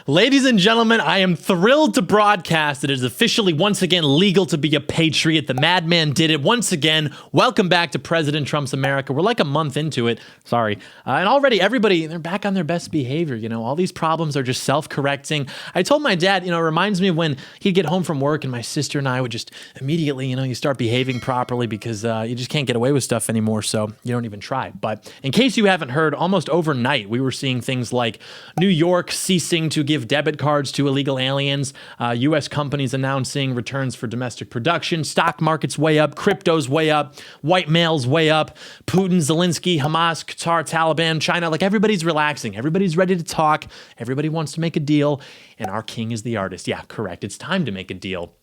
Ladies and gentlemen, I am thrilled to broadcast that it is officially once again legal to be a patriot. The madman did it once again. Welcome back to President Trump's America. We're like a month into it. Sorry. And already everybody, they're back on their best behavior. You know, all these problems are just self-correcting. I told my dad, you know, it reminds me of when he'd get home from work and my sister and I would just immediately, you start behaving properly because you just can't get away with stuff anymore. So you don't even try. But in case you haven't heard, almost overnight, we were seeing things like New York ceasing to give debit cards to illegal aliens, U.S. companies announcing returns for domestic production, stock markets way up, crypto's way up, white males way up, Putin, Zelensky, Hamas, Qatar, Taliban, China, like everybody's relaxing. Everybody's ready to talk. Everybody wants to make a deal. And our king is the artist. Yeah, correct. It's time to make a deal.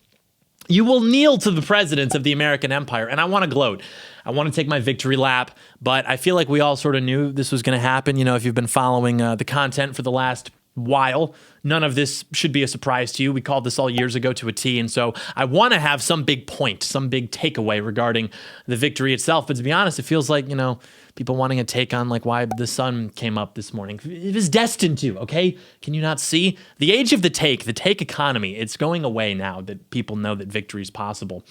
You will kneel to the presidents of the American empire, and I want to gloat. I want to take my victory lap, but I feel like we all sort of knew this was going to happen. You know, if you've been following the content for the last while, none of this should be a surprise to you. We called this all years ago to a T, and so I want to have some big point, some big takeaway regarding the victory itself. But to be honest, it feels like, people wanting a take on like why the sun came up this morning. It was destined to, okay? Can you not see? The age of the take economy, it's going away now that people know that victory is possible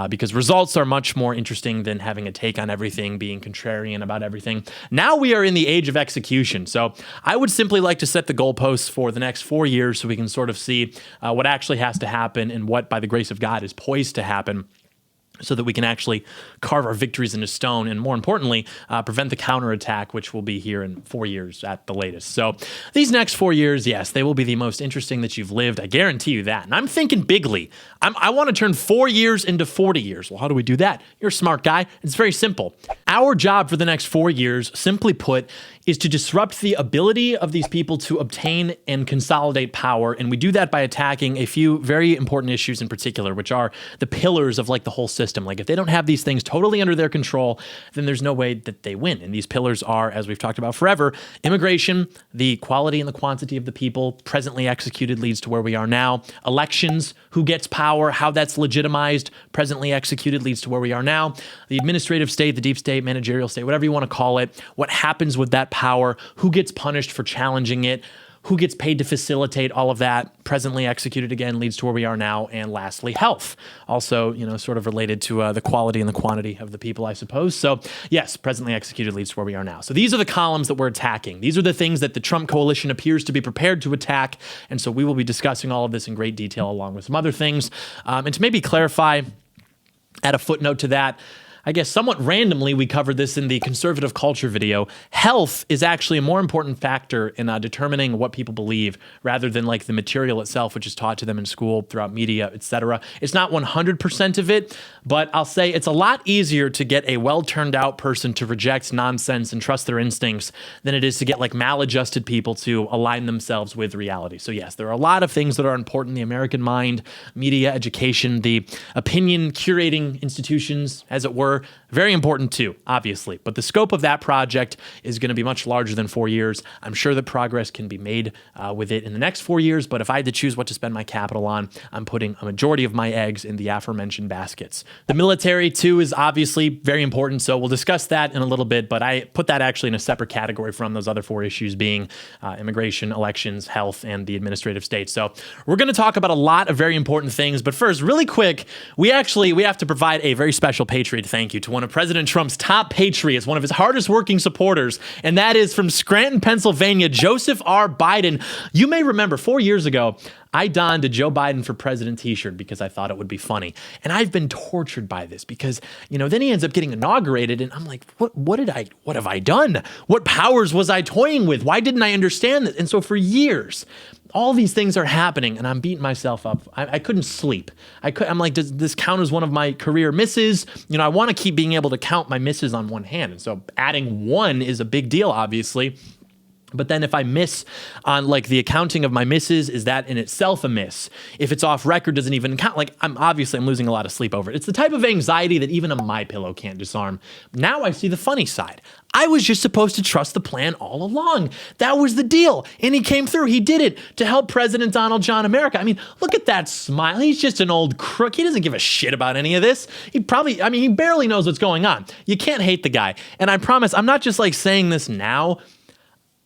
because results are much more interesting than having a take on everything, being contrarian about everything. Now we are in the age of execution. So I would simply like to set the goalposts for the next 4 years so we can sort of see what actually has to happen and what, by the grace of God, is poised to happen, so that we can actually carve our victories into stone and, more importantly, prevent the counterattack, which will be here in 4 years at the latest. So these next 4 years, yes, they will be the most interesting that you've lived. I guarantee you that. And I'm thinking bigly. I want to turn 4 years into 40 years. Well, how do we do that? You're a smart guy. It's very simple. Our job for the next 4 years, simply put, is to disrupt the ability of these people to obtain and consolidate power. And we do that by attacking a few very important issues in particular, which are the pillars of like the whole system. Like if they don't have these things totally under their control, then there's no way that they win. And these pillars are, as we've talked about forever, immigration, the quality and the quantity of the people presently executed leads to where we are now. Elections, who gets power, how that's legitimized, presently executed leads to where we are now. The administrative state, the deep state, managerial state, whatever you want to call it, what happens with that power, who gets punished for challenging it, who gets paid to facilitate all of that, presently executed again, leads to where we are now. And lastly, health. Also, sort of related to the quality and the quantity of the people, I suppose. So yes, presently executed leads to where we are now. So these are the columns that we're attacking. These are the things that the Trump coalition appears to be prepared to attack. And so we will be discussing all of this in great detail along with some other things. And to maybe clarify, add a footnote to that, I guess somewhat randomly, we covered this in the conservative culture video. Health is actually a more important factor in determining what people believe rather than like the material itself, which is taught to them in school, throughout media, etc. It's not 100% of it, but I'll say it's a lot easier to get a well-turned-out person to reject nonsense and trust their instincts than it is to get like maladjusted people to align themselves with reality. So yes, there are a lot of things that are important in the American mind, media, education, the opinion curating institutions, as it were. Very important too, obviously. But the scope of that project is going to be much larger than 4 years. I'm sure that progress can be made with it in the next 4 years. But if I had to choose what to spend my capital on, I'm putting a majority of my eggs in the aforementioned baskets. The military too is obviously very important. So we'll discuss that in a little bit. But I put that actually in a separate category from those other 4 issues being immigration, elections, health, and the administrative state. So we're going to talk about a lot of very important things. But first, really quick, we have to provide a very special Patriot thank you to one of President Trump's top patriots, one of his hardest working supporters, and that is from Scranton, Pennsylvania, Joseph R. Biden. You may remember 4 years ago, I donned a Joe Biden for President t-shirt because I thought it would be funny. And I've been tortured by this because, then he ends up getting inaugurated and I'm like, what have I done? What powers was I toying with? Why didn't I understand this? And so for years, all these things are happening and I'm beating myself up. I couldn't sleep. I'm like, does this count as one of my career misses? I want to keep being able to count my misses on one hand. And so adding one is a big deal, obviously. But then if I miss on like the accounting of my misses, is that in itself a miss? If it's off record, doesn't even count. Like I'm losing a lot of sleep over it. It's the type of anxiety that even a MyPillow can't disarm. Now I see the funny side. I was just supposed to trust the plan all along. That was the deal. And he came through. He did it to help President Donald John America. I mean, look at that smile. He's just an old crook. He doesn't give a shit about any of this. He barely knows what's going on. You can't hate the guy. And I promise, I'm not just like saying this now.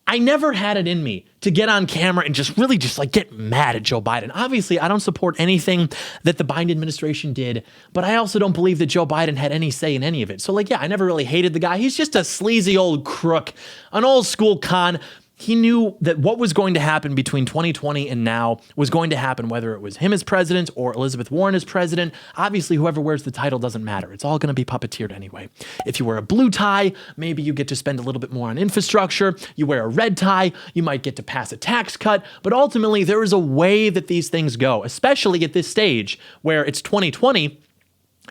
I never had it in me to get on camera and just really just like get mad at Joe Biden. Obviously, I don't support anything that the Biden administration did, but I also don't believe that Joe Biden had any say in any of it. So like, yeah, I never really hated the guy. He's just a sleazy old crook, an old school con. He knew that what was going to happen between 2020 and now was going to happen, whether it was him as president or Elizabeth Warren as president. Obviously, whoever wears the title doesn't matter. It's all going to be puppeteered anyway. If you wear a blue tie, maybe you get to spend a little bit more on infrastructure. You wear a red tie, you might get to pass a tax cut. But ultimately, there is a way that these things go, especially at this stage where it's 2020.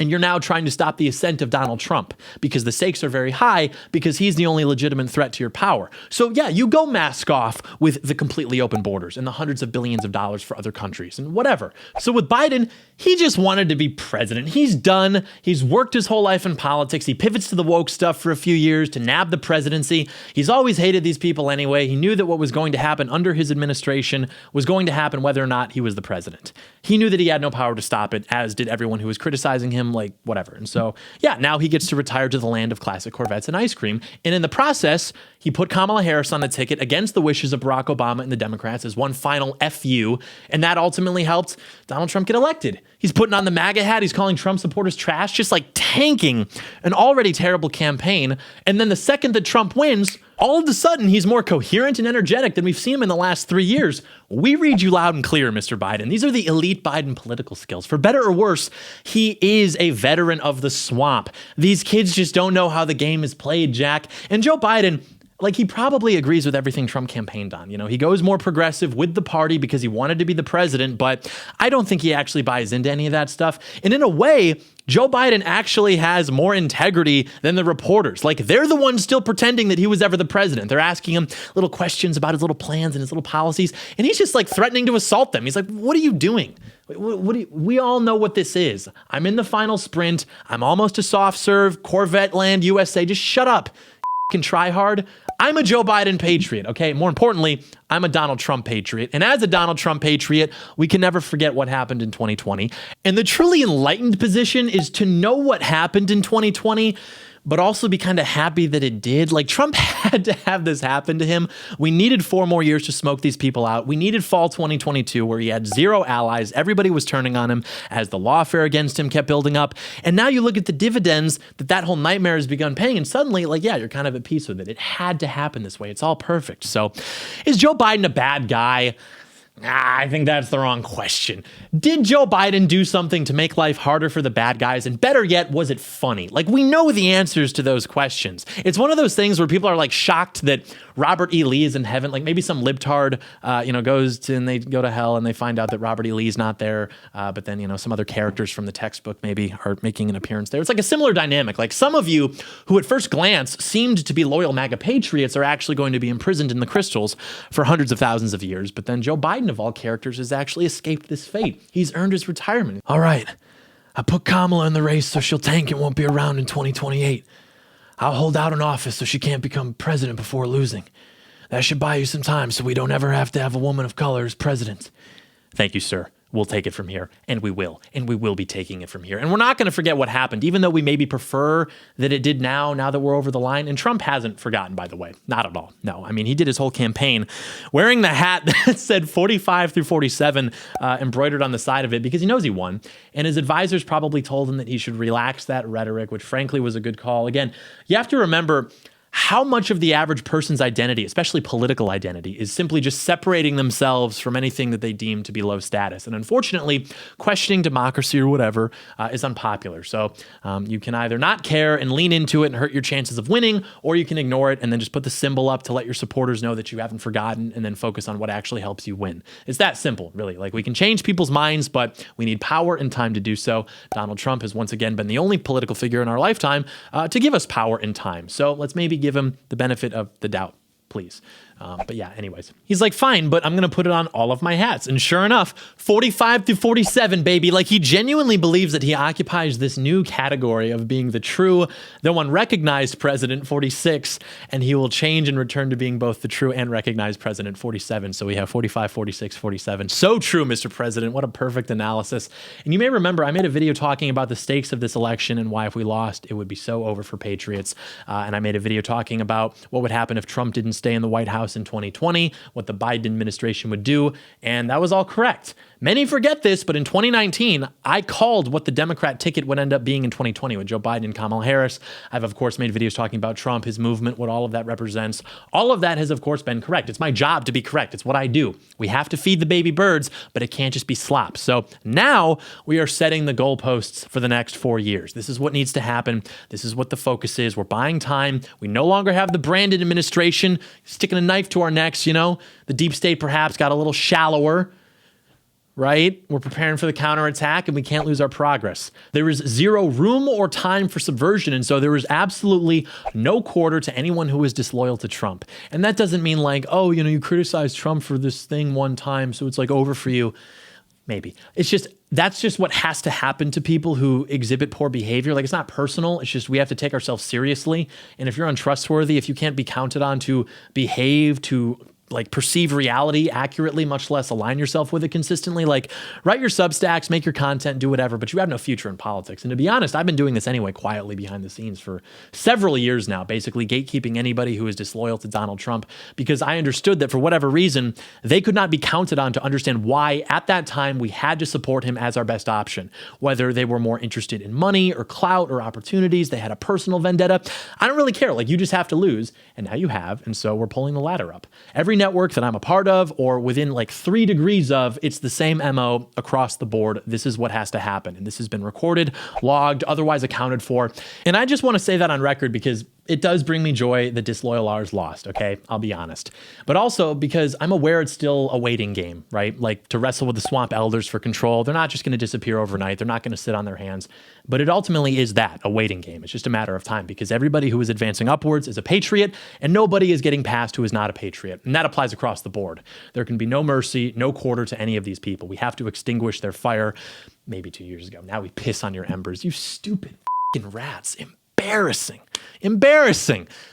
And you're now trying to stop the ascent of Donald Trump because the stakes are very high because he's the only legitimate threat to your power. So yeah, you go mask off with the completely open borders and the hundreds of billions of dollars for other countries and whatever. So with Biden, he just wanted to be president. He's done. He's worked his whole life in politics. He pivots to the woke stuff for a few years to nab the presidency. He's always hated these people anyway. He knew that what was going to happen under his administration was going to happen whether or not he was the president. He knew that he had no power to stop it, as did everyone who was criticizing him, like whatever. And so, yeah, now he gets to retire to the land of classic Corvettes and ice cream. And in the process, he put Kamala Harris on the ticket against the wishes of Barack Obama and the Democrats as one final FU. And that ultimately helped Donald Trump get elected. He's putting on the MAGA hat. He's calling Trump supporters trash, just like tanking an already terrible campaign. And then the second that Trump wins, all of a sudden, he's more coherent and energetic than we've seen him in the last 3 years. We read you loud and clear, Mr. Biden. These are the elite Biden political skills. For better or worse, he is a veteran of the swamp. These kids just don't know how the game is played, Jack. And Joe Biden, like, he probably agrees with everything Trump campaigned on. You know, he goes more progressive with the party because he wanted to be the president, but I don't think he actually buys into any of that stuff. And in a way, Joe Biden actually has more integrity than the reporters. Like, they're the ones still pretending that he was ever the president. They're asking him little questions about his little plans and his little policies, and he's just like threatening to assault them. He's like, what are you doing? We all know what this is. I'm in the final sprint. I'm almost a soft serve. Corvette land, USA. Just shut up. Can try hard. I'm a Joe Biden patriot, okay? More importantly, I'm a Donald Trump patriot. And as a Donald Trump patriot, we can never forget what happened in 2020. And the truly enlightened position is to know what happened in 2020, but also be kind of happy that it did. Like, Trump had to have this happen to him. We needed 4 more years to smoke these people out. We needed fall 2022 where he had 0 allies. Everybody was turning on him as the lawfare against him kept building up. And now you look at the dividends that whole nightmare has begun paying. And suddenly, like, yeah, you're kind of at peace with it. It had to happen this way. It's all perfect. So is Joe Biden a bad guy? I think that's the wrong question. Did Joe Biden do something to make life harder for the bad guys? And better yet, was it funny? Like, we know the answers to those questions. It's one of those things where people are like shocked that Robert E. Lee is in heaven. Like, maybe some libtard, goes to, and they go to hell and they find out that Robert E. Lee's not there. But then, some other characters from the textbook maybe are making an appearance there. It's like a similar dynamic. Like, some of you who at first glance seemed to be loyal MAGA patriots are actually going to be imprisoned in the crystals for hundreds of thousands of years. But then Joe Biden, of all characters, has actually escaped this fate. He's earned his retirement. All right, I put Kamala in the race so she'll tank and won't be around in 2028. I'll hold out in office so she can't become president before losing. That should buy you some time so we don't ever have to have a woman of color as president. Thank you, sir. We'll take it from here, and we will be taking it from here. And we're not going to forget what happened, even though we maybe prefer that it did now that we're over the line. And Trump hasn't forgotten, by the way. Not at all. No, I mean, he did his whole campaign wearing the hat that said 45 through 47 embroidered on the side of it because he knows he won. And his advisors probably told him that he should relax that rhetoric, which frankly was a good call. Again, you have to remember how much of the average person's identity, especially political identity, is simply just separating themselves from anything that they deem to be low status. And unfortunately, questioning democracy or whatever is unpopular. So you can either not care and lean into it and hurt your chances of winning, or you can ignore it and then just put the symbol up to let your supporters know that you haven't forgotten and then focus on what actually helps you win. It's that simple, really. Like, we can change people's minds, but we need power and time to do so. Donald Trump has once again been the only political figure in our lifetime to give us power and time. So let's maybe give him the benefit of the doubt, please. But yeah, anyways, he's like, fine, but I'm going to put it on all of my hats. And sure enough, 45 through 47, baby. Like, he genuinely believes that he occupies this new category of being the true, the one recognized president, 46, and he will change and return to being both the true and recognized president, 47. So we have 45, 46, 47. So true, Mr. President. What a perfect analysis. And you may remember I made a video talking about the stakes of this election and why if we lost, it would be so over for Patriots. And I made a video talking about what would happen if Trump didn't stay in the White House House in 2020, what the Biden administration would do, and that was all correct. Many forget this, but in 2019, I called what the Democrat ticket would end up being in 2020 with Joe Biden and Kamala Harris. I've, of course, made videos talking about Trump, his movement, what all of that represents. All of that has, of course, been correct. It's my job to be correct. It's what I do. We have to feed the baby birds, but it can't just be slop. So now we are setting the goalposts for the next 4 years. This is what needs to happen. This is what the focus is. We're buying time. We no longer have the Brandon administration sticking a knife to our necks, you know. The deep state perhaps got a little shallower. Right? We're preparing for the counterattack and we can't lose our progress. There is zero room or time for subversion. And so there is absolutely no quarter to anyone who is disloyal to Trump. And that doesn't mean like, oh, you know, you criticized Trump for this thing one time, so it's like over for you. Maybe. It's just, that's just what has to happen to people who exhibit poor behavior. Like, it's not personal. It's just we have to take ourselves seriously. And if you're untrustworthy, if you can't be counted on to behave, to like perceive reality accurately, much less align yourself with it consistently, like write your Substacks, make your content, do whatever, but you have no future in politics. And to be honest, I've been doing this anyway, quietly behind the scenes for several years now, basically gatekeeping anybody who is disloyal to Donald Trump, because I understood that for whatever reason, they could not be counted on to understand why at that time we had to support him as our best option, whether they were more interested in money or clout or opportunities, they had a personal vendetta. I don't really care. Like, you just have to lose. And now you have. And so we're pulling the ladder up. Every network that I'm a part of or within like 3 degrees of, it's the same MO across the board. This is what has to happen. And this has been recorded, logged, otherwise accounted for. And I just want to say that on record because it does bring me joy that disloyal R's lost, okay? I'll be honest. But also because I'm aware it's still a waiting game, right? Like, to wrestle with the swamp elders for control. They're not just going to disappear overnight. They're not going to sit on their hands. But it ultimately is that, a waiting game. It's just a matter of time because everybody who is advancing upwards is a patriot and nobody is getting past who is not a patriot. And that applies across the board. There can be no mercy, no quarter to any of these people. We have to extinguish their fire. Maybe 2 years ago. Now we piss on your embers. You stupid f***ing rats. Embarrassing.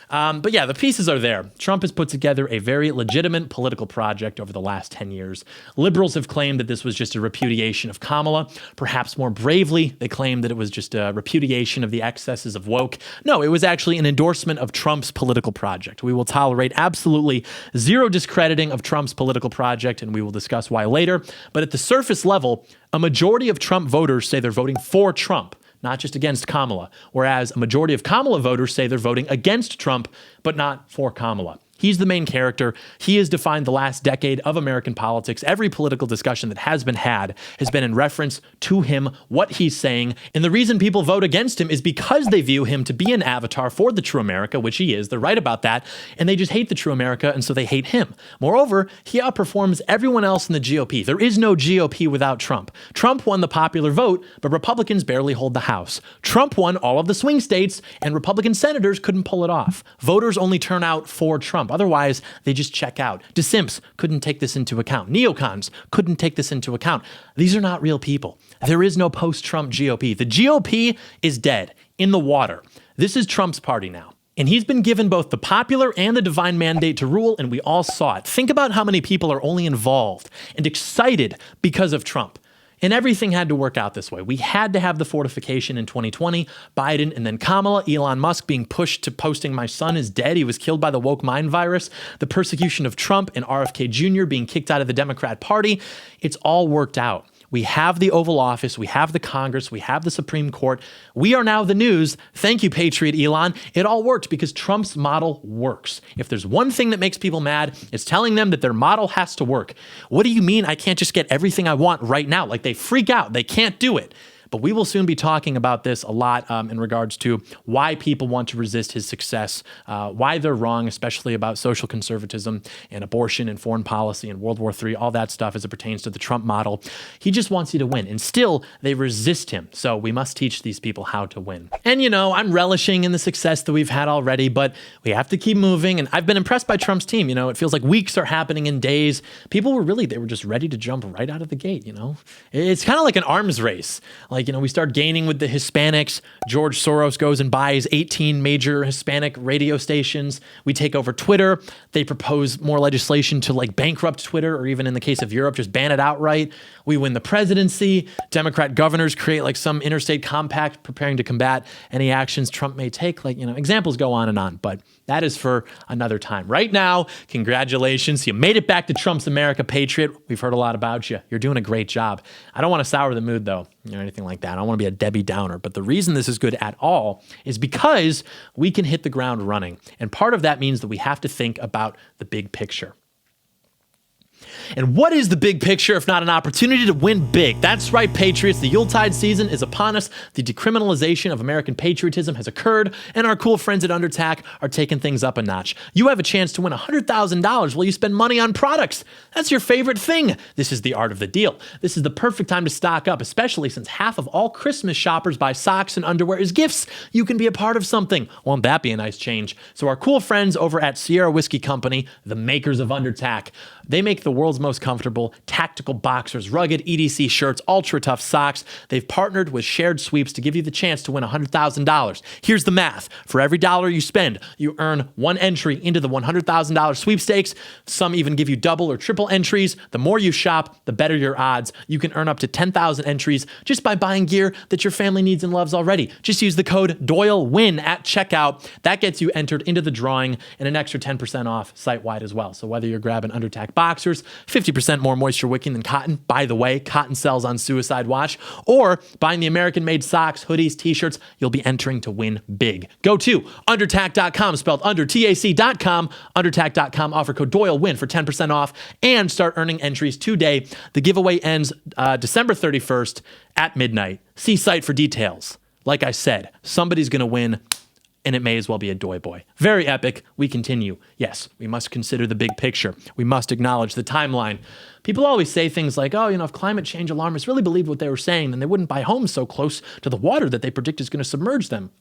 But yeah, the pieces are there. Trump has put together a very legitimate political project over the last 10 years. Liberals have claimed that this was just a repudiation of Kamala. Perhaps more bravely, they claimed that it was just a repudiation of the excesses of woke. No, it was actually an endorsement of Trump's political project. We will tolerate absolutely zero discrediting of Trump's political project, and we will discuss why later. But at the surface level, a majority of Trump voters say they're voting for Trump, not just against Kamala, whereas a majority of Kamala voters say they're voting against Trump, but not for Kamala. He's the main character. He has defined the last decade of American politics. Every political discussion that has been had has been in reference to him, what he's saying. And the reason people vote against him is because they view him to be an avatar for the true America, which he is. They're right about that. And they just hate the true America, and so they hate him. Moreover, he outperforms everyone else in the GOP. There is no GOP without Trump. Trump won the popular vote, but Republicans barely hold the House. Trump won all of the swing states, and Republican senators couldn't pull it off. Voters only turn out for Trump. Otherwise, they just check out. DeSimps couldn't take this into account. Neocons couldn't take this into account. These are not real people. There is no post-Trump GOP. The GOP is dead, in the water. This is Trump's party now. And he's been given both the popular and the divine mandate to rule, and we all saw it. Think about how many people are only involved and excited because of Trump. And everything had to work out this way. We had to have the fortification in 2020, Biden, and then Kamala, Elon Musk being pushed to posting "my son is dead. He was killed by the woke mind virus," the persecution of Trump and RFK Jr. being kicked out of the Democrat Party. It's all worked out. We have the Oval Office, we have the Congress, we have the Supreme Court. We are now the news. Thank you, Patriot Elon. It all worked because Trump's model works. If there's one thing that makes people mad, it's telling them that their model has to work. What do you mean I can't just get everything I want right now? Like, they freak out. They can't do it. But we will soon be talking about this a lot in regards to why people want to resist his success, why they're wrong, especially about social conservatism and abortion and foreign policy and World War III, all that stuff as it pertains to the Trump model. He just wants you to win. And still, they resist him. So we must teach these people how to win. And, you know, I'm relishing in the success that we've had already, but we have to keep moving. And I've been impressed by Trump's team. You know, it feels like weeks are happening in days. People were just ready to jump right out of the gate, you know? It's kind of like an arms race. Like, Like, we start gaining with the Hispanics. George Soros goes and buys 18 major Hispanic radio stations. We take over Twitter. They propose more legislation to like bankrupt Twitter, or even in the case of Europe, just ban it outright. We win the presidency. Democrat governors create like some interstate compact preparing to combat any actions Trump may take. Like, examples go on, but that is for another time. Right now, congratulations. You made it back to Trump's America, Patriot. We've heard a lot about you. You're doing a great job. I don't want to sour the mood, though, or anything like that. I don't want to be a Debbie Downer. But the reason this is good at all is because we can hit the ground running. And part of that means that we have to think about the big picture. And what is the big picture if not an opportunity to win big? That's right, Patriots. The Yuletide season is upon us. The decriminalization of American patriotism has occurred, and our cool friends at Undertac are taking things up a notch. You have a chance to win $100,000 while you spend money on products. That's your favorite thing. This is the art of the deal. This is the perfect time to stock up, especially since half of all Christmas shoppers buy socks and underwear as gifts. You can be a part of something. Won't that be a nice change? So our cool friends over at Sierra Whiskey Company, the makers of Undertac, they make the world's most comfortable tactical boxers, rugged EDC shirts, ultra tough socks. They've partnered with Shared Sweeps to give you the chance to win $100,000. Here's the math. For every dollar you spend, you earn one entry into the $100,000 sweepstakes. Some even give you double or triple entries. The more you shop, the better your odds. You can earn up to 10,000 entries just by buying gear that your family needs and loves already. Just use the code DOYLEWIN at checkout. That gets you entered into the drawing and an extra 10% off site-wide as well. So whether you're grabbing Undertac boxers, 50% more moisture wicking than cotton. By the way, cotton sells on suicide watch. Or buying the American-made socks, hoodies, t-shirts, you'll be entering to win big. Go to undertac.com, spelled undertac.com, undertac.com, offer code DOYLEWIN for 10% off, and start earning entries today. The giveaway ends December 31st at midnight. See site for details. Like I said, somebody's going to win, and it may as well be a Doy boy. Very epic. We continue. Yes, we must consider the big picture. We must acknowledge the timeline. People always say things like, if climate change alarmists really believed what they were saying, then they wouldn't buy homes so close to the water that they predict is going to submerge them.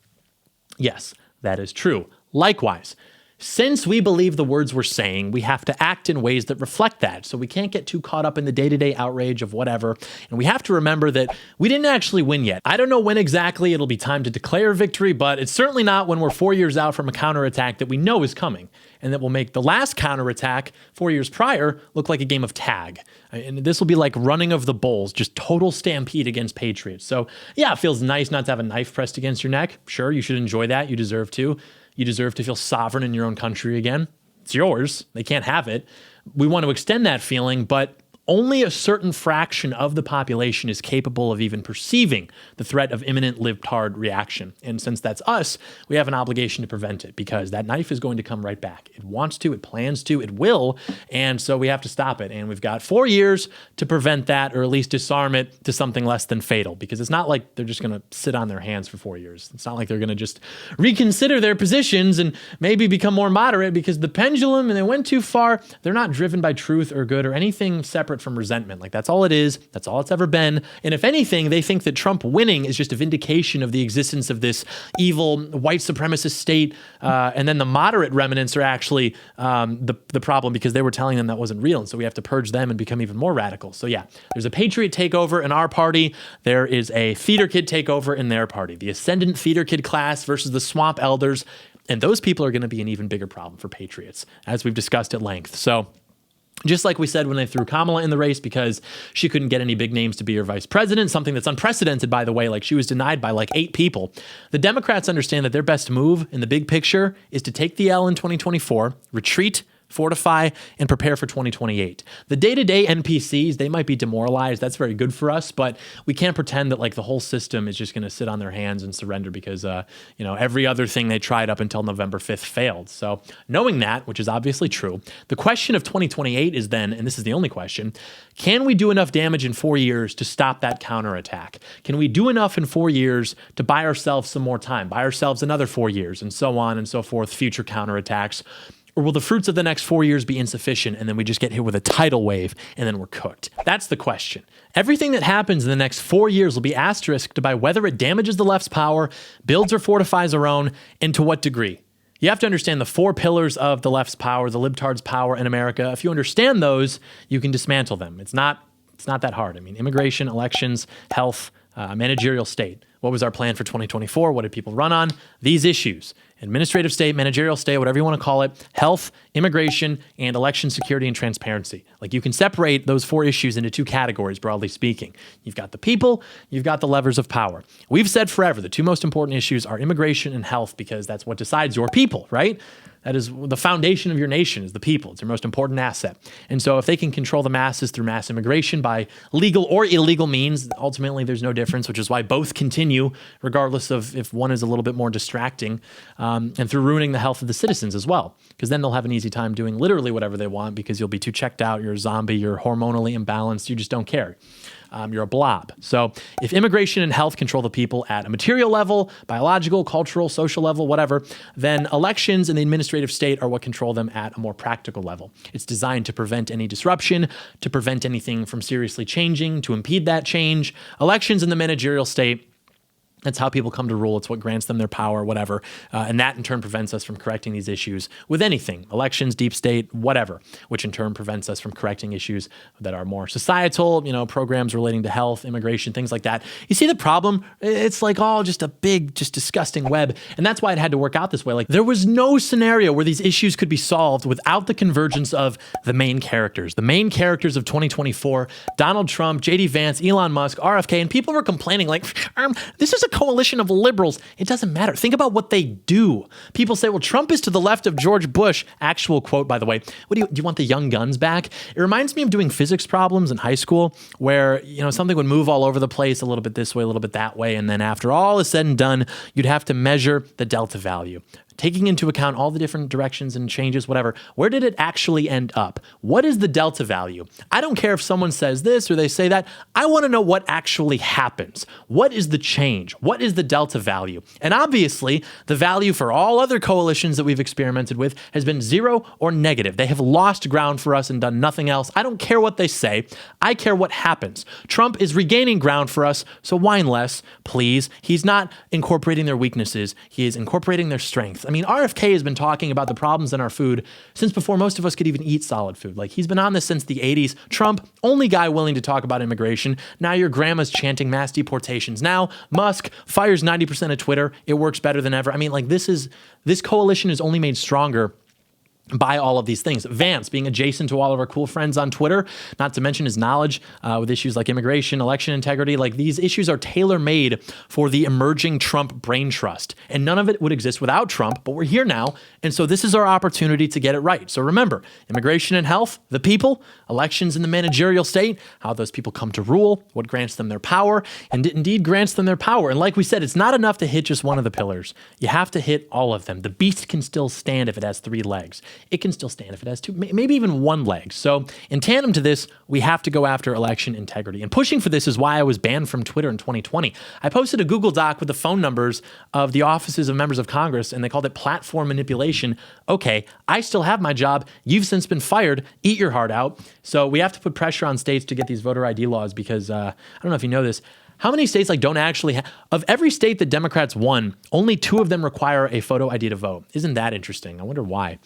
Yes, that is true. Likewise, since we believe the words we're saying, we have to act in ways that reflect that. So we can't get too caught up in the day-to-day outrage of whatever. And we have to remember that we didn't actually win yet. I don't know when exactly it'll be time to declare victory, but it's certainly not when we're 4 years out from a counterattack that we know is coming, and that will make the last counterattack 4 years prior look like a game of tag. And this will be like running of the bulls, just total stampede against Patriots. So yeah, it feels nice not to have a knife pressed against your neck. Sure, you should enjoy that. You deserve to. You deserve to feel sovereign in your own country again. It's yours. They can't have it. We want to extend that feeling, but only a certain fraction of the population is capable of even perceiving the threat of imminent libtard reaction. And since that's us, we have an obligation to prevent it, because that knife is going to come right back. It wants to, it plans to, it will. And so we have to stop it. And we've got 4 years to prevent that, or at least disarm it to something less than fatal, because it's not like they're just going to sit on their hands for 4 years. It's not like they're going to just reconsider their positions and maybe become more moderate because the pendulum and they went too far. They're not driven by truth or good or anything separate from resentment. Like, that's all it is. That's all it's ever been. And if anything, they think that Trump winning is just a vindication of the existence of this evil white supremacist state. And then the moderate remnants are actually the problem, because they were telling them that wasn't real. And so we have to purge them and become even more radical. So yeah, there's a Patriot takeover in our party. There is a feeder kid takeover in their party. The ascendant feeder kid class versus the swamp elders. And those people are going to be an even bigger problem for Patriots, as we've discussed at length. So just like we said when they threw Kamala in the race because she couldn't get any big names to be her vice president, something that's unprecedented, by the way, like she was denied by like 8 people. The Democrats understand that their best move in the big picture is to take the L in 2024, retreat, fortify, and prepare for 2028. The day-to-day NPCs, they might be demoralized. That's very good for us, but we can't pretend that like the whole system is just going to sit on their hands and surrender because, every other thing they tried up until November 5th failed. So knowing that, which is obviously true, the question of 2028 is then, and this is the only question, can we do enough damage in 4 years to stop that counterattack? Can we do enough in 4 years to buy ourselves some more time, buy ourselves another 4 years, and so on and so forth, future counterattacks? Or will the fruits of the next 4 years be insufficient and then we just get hit with a tidal wave and then we're cooked? That's the question. Everything that happens in the next 4 years will be asterisked by whether it damages the left's power, builds or fortifies our own, and to what degree. You have to understand the 4 pillars of the left's power, the libtards' power in America. If you understand those, you can dismantle them. It's not that hard. I mean, immigration, elections, health, managerial state. What was our plan for 2024? What did people run on? These issues. Administrative state, managerial state, whatever you want to call it, health, immigration, and election security and transparency. Like, you can separate those 4 issues into 2 categories, broadly speaking. You've got the people, you've got the levers of power. We've said forever the 2 most important issues are immigration and health, because that's what decides your people, right? That is the foundation of your nation, is the people. It's your most important asset. And so if they can control the masses through mass immigration by legal or illegal means, ultimately there's no difference, which is why both continue, regardless of if one is a little bit more distracting, and through ruining the health of the citizens as well, because then they'll have an easy time doing literally whatever they want, because you'll be too checked out, you're a zombie, you're hormonally imbalanced, you just don't care. You're a blob. So if immigration and health control the people at a material level, biological, cultural, social level, whatever, then elections and the administrative state are what control them at a more practical level. It's designed to prevent any disruption, to prevent anything from seriously changing, to impede that change. Elections in the managerial state, that's how people come to rule. It's what grants them their power, whatever. And that in turn prevents us from correcting these issues with anything, elections, deep state, whatever, which in turn prevents us from correcting issues that are more societal, programs relating to health, immigration, things like that. You see the problem? It's like all just a big, just disgusting web. And that's why it had to work out this way. Like, there was no scenario where these issues could be solved without the convergence of the main characters. The main characters of 2024, Donald Trump, JD Vance, Elon Musk, RFK, and people were complaining like, this is a coalition of liberals. It doesn't matter. Think about what they do. People say, well, Trump is to the left of George Bush. Actual quote, by the way. Do you want the young guns back? It reminds me of doing physics problems in high school where, something would move all over the place, a little bit this way, a little bit that way. And then after all is said and done, you'd have to measure the delta value. Taking into account all the different directions and changes, whatever, where did it actually end up? What is the delta value? I don't care if someone says this or they say that. I want to know what actually happens. What is the change? What is the delta value? And obviously, the value for all other coalitions that we've experimented with has been 0 or negative. They have lost ground for us and done nothing else. I don't care what they say. I care what happens. Trump is regaining ground for us, so whine less, please. He's not incorporating their weaknesses. He is incorporating their strengths. I mean, RFK has been talking about the problems in our food since before most of us could even eat solid food. Like, he's been on this since the 80s. Trump, only guy willing to talk about immigration. Now your grandma's chanting mass deportations. Now Musk fires 90% of Twitter. It works better than ever. I mean, like, this coalition is only made stronger by all of these things. Vance being adjacent to all of our cool friends on Twitter, not to mention his knowledge with issues like immigration, election integrity. Like, these issues are tailor-made for the emerging Trump brain trust. And none of it would exist without Trump, but we're here now. And so this is our opportunity to get it right. So remember, immigration and health, the people, elections in the managerial state, how those people come to rule, what grants them their power, and it indeed grants them their power. And like we said, it's not enough to hit just one of the pillars. You have to hit all of them. The beast can still stand if it has 3 legs. It can still stand if it has 2, maybe even 1 leg. So in tandem to this, we have to go after election integrity. And pushing for this is why I was banned from Twitter in 2020. I posted a Google Doc with the phone numbers of the offices of members of Congress, and they called it platform manipulation. Okay, I still have my job. You've since been fired. Eat your heart out. So we have to put pressure on states to get these voter ID laws because I don't know if you know this. How many states don't actually of every state that Democrats won, only 2 of them require a photo ID to vote. Isn't that interesting? I wonder why.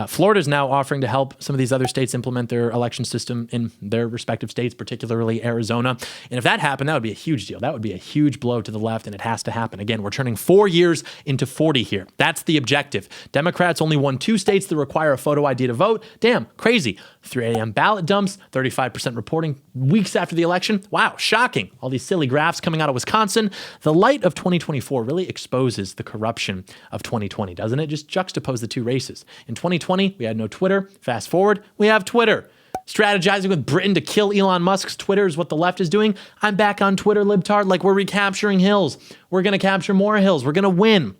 Florida is now offering to help some of these other states implement their election system in their respective states, particularly Arizona. And if that happened, that would be a huge deal. That would be a huge blow to the left, and it has to happen. Again, we're turning 4 years into 40 here. That's the objective. Democrats only won 2 states that require a photo ID to vote. Damn, crazy. 3 a.m. ballot dumps, 35% reporting weeks after the election. Wow, shocking. All these silly graphs coming out of Wisconsin. The light of 2024 really exposes the corruption of 2020, doesn't it? Just juxtapose the 2 races. In 2020, we had no Twitter. Fast forward, we have Twitter. Strategizing with Britain to kill Elon Musk's Twitter is what the left is doing. I'm back on Twitter, libtard, like we're recapturing hills. We're going to capture more hills. We're going to win.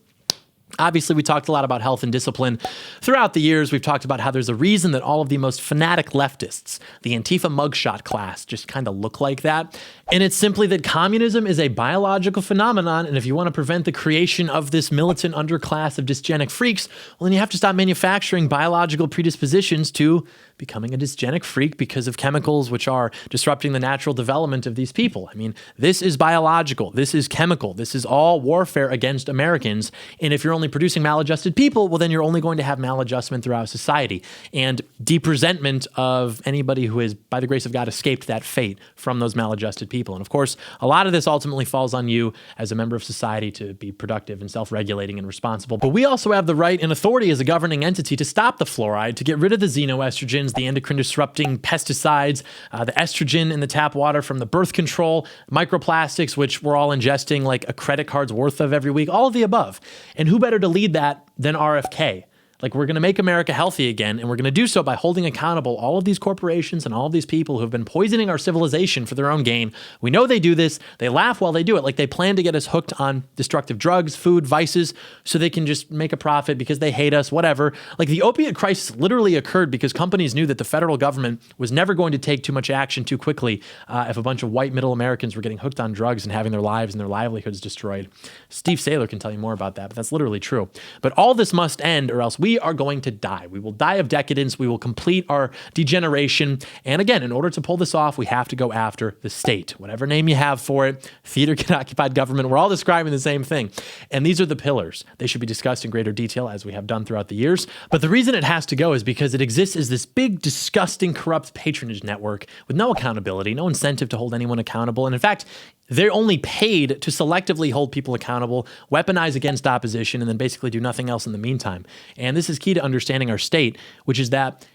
Obviously, we talked a lot about health and discipline. Throughout the years, we've talked about how there's a reason that all of the most fanatic leftists, the Antifa mugshot class, just kind of look like that. And it's simply that communism is a biological phenomenon. And if you want to prevent the creation of this militant underclass of dysgenic freaks, well, then you have to stop manufacturing biological predispositions to becoming a dysgenic freak because of chemicals which are disrupting the natural development of these people. I mean, this is biological, this is chemical, this is all warfare against Americans. And if you're only producing maladjusted people, well, then you're only going to have maladjustment throughout society and deep resentment of anybody who has, by the grace of God, escaped that fate from those maladjusted people. And of course, a lot of this ultimately falls on you as a member of society to be productive and self-regulating and responsible. But we also have the right and authority as a governing entity to stop the fluoride, to get rid of the xenoestrogens, the endocrine disrupting pesticides, the estrogen in the tap water from the birth control, microplastics, which we're all ingesting like a credit card's worth of every week, all of the above. And who better to lead that than RFK? Like, we're going to make America healthy again, and we're going to do so by holding accountable all of these corporations and all of these people who have been poisoning our civilization for their own gain. We know they do this. They laugh while they do it, like they plan to get us hooked on destructive drugs, food, vices, so they can just make a profit because they hate us, whatever. Like, the opiate crisis literally occurred because companies knew that the federal government was never going to take too much action too quickly if a bunch of white middle Americans were getting hooked on drugs and having their lives and their livelihoods destroyed. Steve Saylor can tell you more about that, but that's literally true. But all this must end, or else we are going to die. We will die of decadence. We will complete our degeneration. And again, in order to pull this off, we have to go after the state, whatever name you have for it, theater, kid, occupied government. We're all describing the same thing. And these are the pillars. They should be discussed in greater detail as we have done throughout the years. But the reason it has to go is because it exists as this big, disgusting, corrupt patronage network with no accountability, no incentive to hold anyone accountable. And in fact, they're only paid to selectively hold people accountable, weaponize against opposition, and then basically do nothing else in the meantime. And this is key to understanding our state, which is that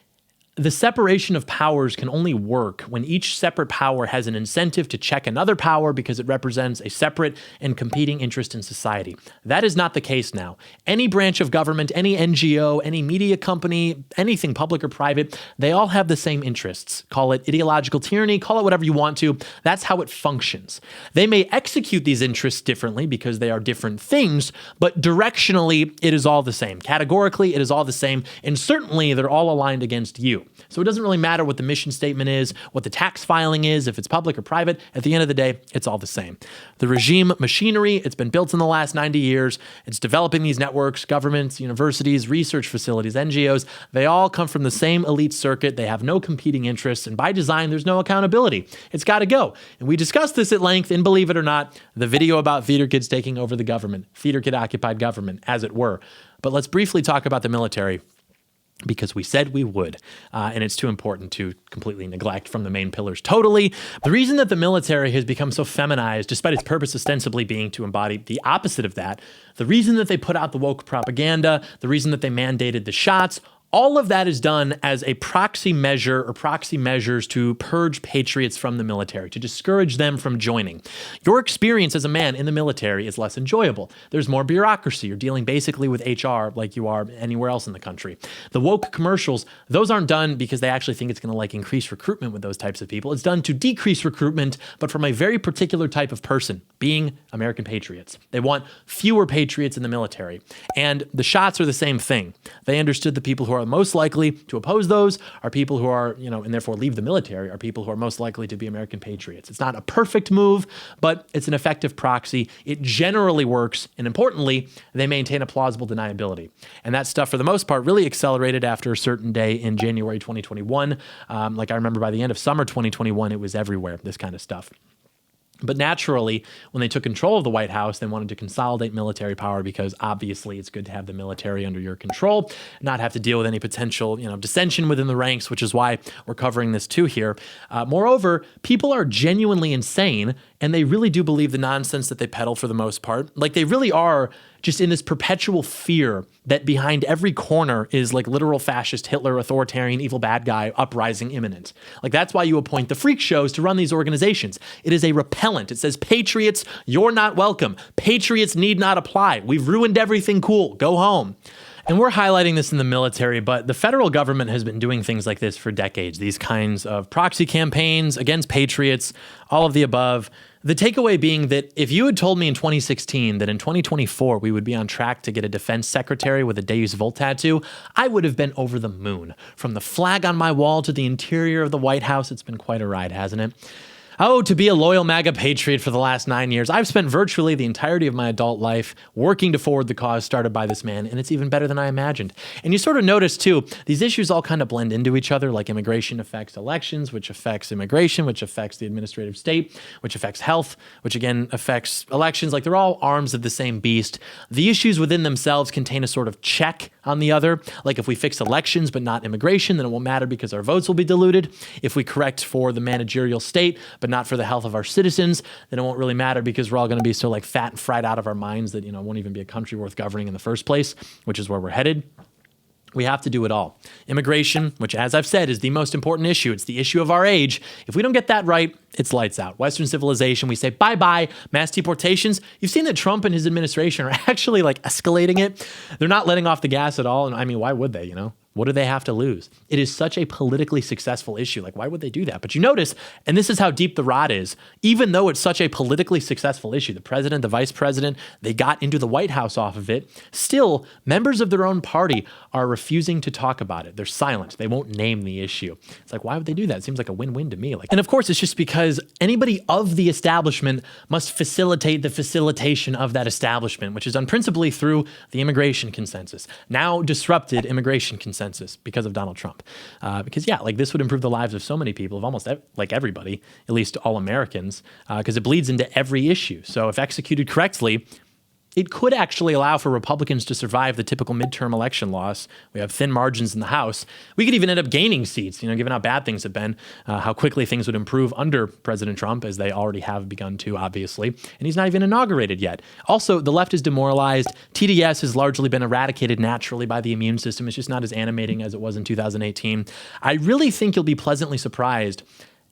the separation of powers can only work when each separate power has an incentive to check another power because it represents a separate and competing interest in society. That is not the case now. Any branch of government, any NGO, any media company, anything public or private, they all have the same interests. Call it ideological tyranny, call it whatever you want to. That's how it functions. They may execute these interests differently because they are different things, but directionally, it is all the same. Categorically, it is all the same, and certainly they're all aligned against you. So it doesn't really matter what the mission statement is, what the tax filing is, if it's public or private. At the end of the day, it's all the same. The regime machinery, it's been built in the last 90 years. It's developing these networks, governments, universities, research facilities, NGOs. They all come from the same elite circuit. They have no competing interests. And by design, there's no accountability. It's got to go. And we discussed this at length in, believe it or not, the video about theater kids taking over the government, theater kid occupied government, as it were. But let's briefly talk about the military, because we said we would, and it's too important to completely neglect from the main pillars totally. The reason that the military has become so feminized, despite its purpose ostensibly being to embody the opposite of that, the reason that they put out the woke propaganda, the reason that they mandated the shots, all of that is done as a proxy measure or proxy measures to purge patriots from the military, to discourage them from joining. Your experience as a man in the military is less enjoyable. There's more bureaucracy. You're dealing basically with HR like you are anywhere else in the country. The woke commercials, those aren't done because they actually think it's going to increase recruitment with those types of people. It's done to decrease recruitment, but from a very particular type of person, being American patriots. They want fewer patriots in the military. And the shots are the same thing. They understood the people who are most likely to oppose those are people who are, and therefore leave the military, are people who are most likely to be American patriots. It's not a perfect move, but it's an effective proxy. It generally works. And importantly, they maintain a plausible deniability. And that stuff, for the most part, really accelerated after a certain day in January 2021. I remember by the end of summer 2021, it was everywhere, this kind of stuff. But naturally, when they took control of the White House, they wanted to consolidate military power because obviously it's good to have the military under your control, not have to deal with any potential, dissension within the ranks, which is why we're covering this too here. Moreover, people are genuinely insane, and they really do believe the nonsense that they peddle for the most part. They really are just in this perpetual fear that behind every corner is literal fascist Hitler, authoritarian, evil bad guy, uprising imminent. That's why you appoint the freak shows to run these organizations. It is a repellent. It says, patriots, you're not welcome. Patriots need not apply. We've ruined everything cool. Go home. And we're highlighting this in the military, but the federal government has been doing things like this for decades. These kinds of proxy campaigns against patriots, all of the above. The takeaway being that if you had told me in 2016 that in 2024 we would be on track to get a defense secretary with a Deus Vult tattoo, I would have been over the moon. From the flag on my wall to the interior of the White House, it's been quite a ride, hasn't it? Oh, to be a loyal MAGA patriot for the last 9 years. I've spent virtually the entirety of my adult life working to forward the cause started by this man, and it's even better than I imagined. And you sort of notice, too, these issues all kind of blend into each other, like immigration affects elections, which affects immigration, which affects the administrative state, which affects health, which again affects elections. Like they're all arms of the same beast. The issues within themselves contain a sort of check on the other. Like if we fix elections but not immigration, then it won't matter because our votes will be diluted. If we correct for the managerial state, but not for the health of our citizens, then it won't really matter because we're all going to be so like fat and fried out of our minds that, it won't even be a country worth governing in the first place, which is where we're headed. We have to do it all. Immigration, which as I've said is the most important issue. It's the issue of our age. If we don't get that right, it's lights out. Western civilization, we say bye-bye, mass deportations. You've seen that Trump and his administration are actually like escalating it. They're not letting off the gas at all. And I mean, why would they, What do they have to lose? It is such a politically successful issue. Like, why would they do that? But you notice, and this is how deep the rot is, even though it's such a politically successful issue, the president, the vice president, they got into the White House off of it. Still, members of their own party are refusing to talk about it. They're silent. They won't name the issue. It's like, why would they do that? It seems like a win-win to me. And of course, it's just because anybody of the establishment must facilitate the facilitation of that establishment, which is done principally through the immigration consensus, now disrupted immigration consensus because of Donald Trump. Because this would improve the lives of so many people, of almost everybody, at least all Americans, because it bleeds into every issue. So if executed correctly, it could actually allow for Republicans to survive the typical midterm election loss. We have thin margins in the House. We could even end up gaining seats, given how bad things have been, how quickly things would improve under President Trump, as they already have begun to, obviously. And he's not even inaugurated yet. Also, the left is demoralized. TDS has largely been eradicated naturally by the immune system. It's just not as animating as it was in 2018. I really think you'll be pleasantly surprised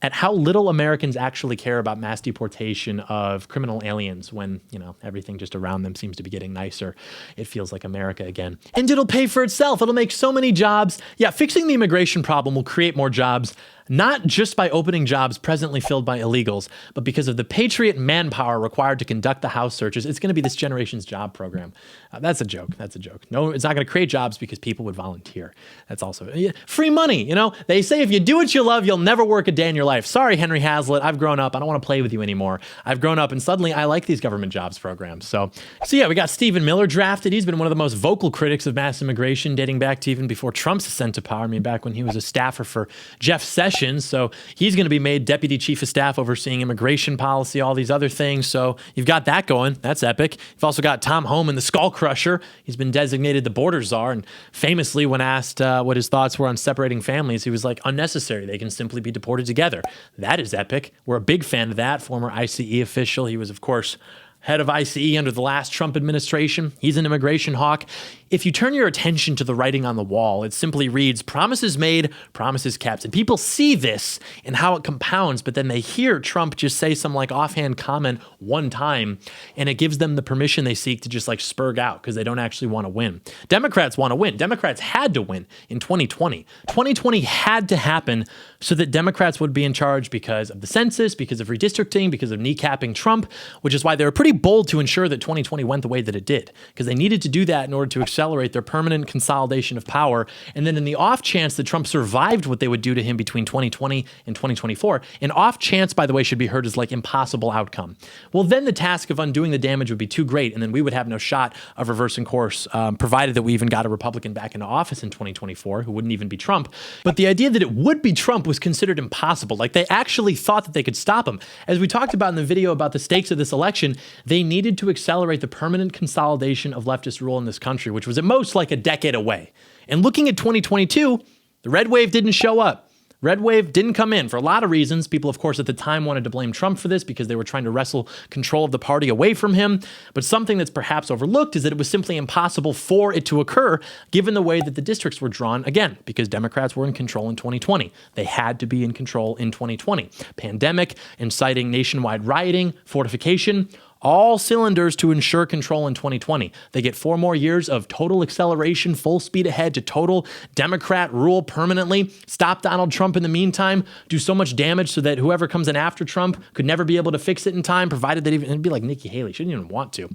at how little Americans actually care about mass deportation of criminal aliens when, everything just around them seems to be getting nicer. It feels like America again. And it'll pay for itself. It'll make so many jobs. Yeah, fixing the immigration problem will create more jobs, not just by opening jobs presently filled by illegals, but because of the Patriot manpower required to conduct the house searches. It's going to be this generation's job program. That's a joke. That's a joke. No, it's not going to create jobs because people would volunteer. That's also free money. They say if you do what you love, you'll never work a day in your life. Sorry, Henry Hazlitt. I've grown up. I don't want to play with you anymore. I've grown up and suddenly I like these government jobs programs. So yeah, we got Stephen Miller drafted. He's been one of the most vocal critics of mass immigration dating back to even before Trump's ascent to power. I mean, back when he was a staffer for Jeff Sessions. So he's going to be made deputy chief of staff overseeing immigration policy, all these other things. So you've got that going. That's epic. You've also got Tom Homan, the skull crusher. He's been designated the border czar. And famously, when asked what his thoughts were on separating families, he was like, unnecessary. They can simply be deported together. That is epic. We're a big fan of that. Former ICE official. He was, of course, head of ICE under the last Trump administration. He's an immigration hawk. If you turn your attention to the writing on the wall, it simply reads, promises made, promises kept. And people see this and how it compounds, but then they hear Trump just say some offhand comment one time, and it gives them the permission they seek to just spurg out because they don't actually want to win. Democrats want to win. Democrats had to win in 2020. 2020 had to happen so that Democrats would be in charge because of the census, because of redistricting, because of kneecapping Trump, which is why they were pretty bold to ensure that 2020 went the way that it did, because they needed to do that in order to accelerate their permanent consolidation of power. And then in the off chance that Trump survived what they would do to him between 2020 and 2024, an off chance, by the way, should be heard as impossible outcome. Well, then the task of undoing the damage would be too great, and then we would have no shot of reversing course, provided that we even got a Republican back into office in 2024 who wouldn't even be Trump. But the idea that it would be Trump was considered impossible. They actually thought that they could stop him. As we talked about in the video about the stakes of this election, they needed to accelerate the permanent consolidation of leftist rule in this country, which was at most a decade away. And looking at 2022, the red wave didn't show up. Red wave didn't come in for a lot of reasons. People, of course, at the time wanted to blame Trump for this because they were trying to wrestle control of the party away from him. But something that's perhaps overlooked is that it was simply impossible for it to occur given the way that the districts were drawn, again, because Democrats were in control in 2020. They had to be in control in 2020. Pandemic, inciting nationwide rioting, fortification, all cylinders to ensure control in 2020. They get 4 more years of total acceleration, full speed ahead to total Democrat rule permanently, stop Donald Trump in the meantime, do so much damage so that whoever comes in after Trump could never be able to fix it in time, provided that it'd be like Nikki Haley. She didn't even want to.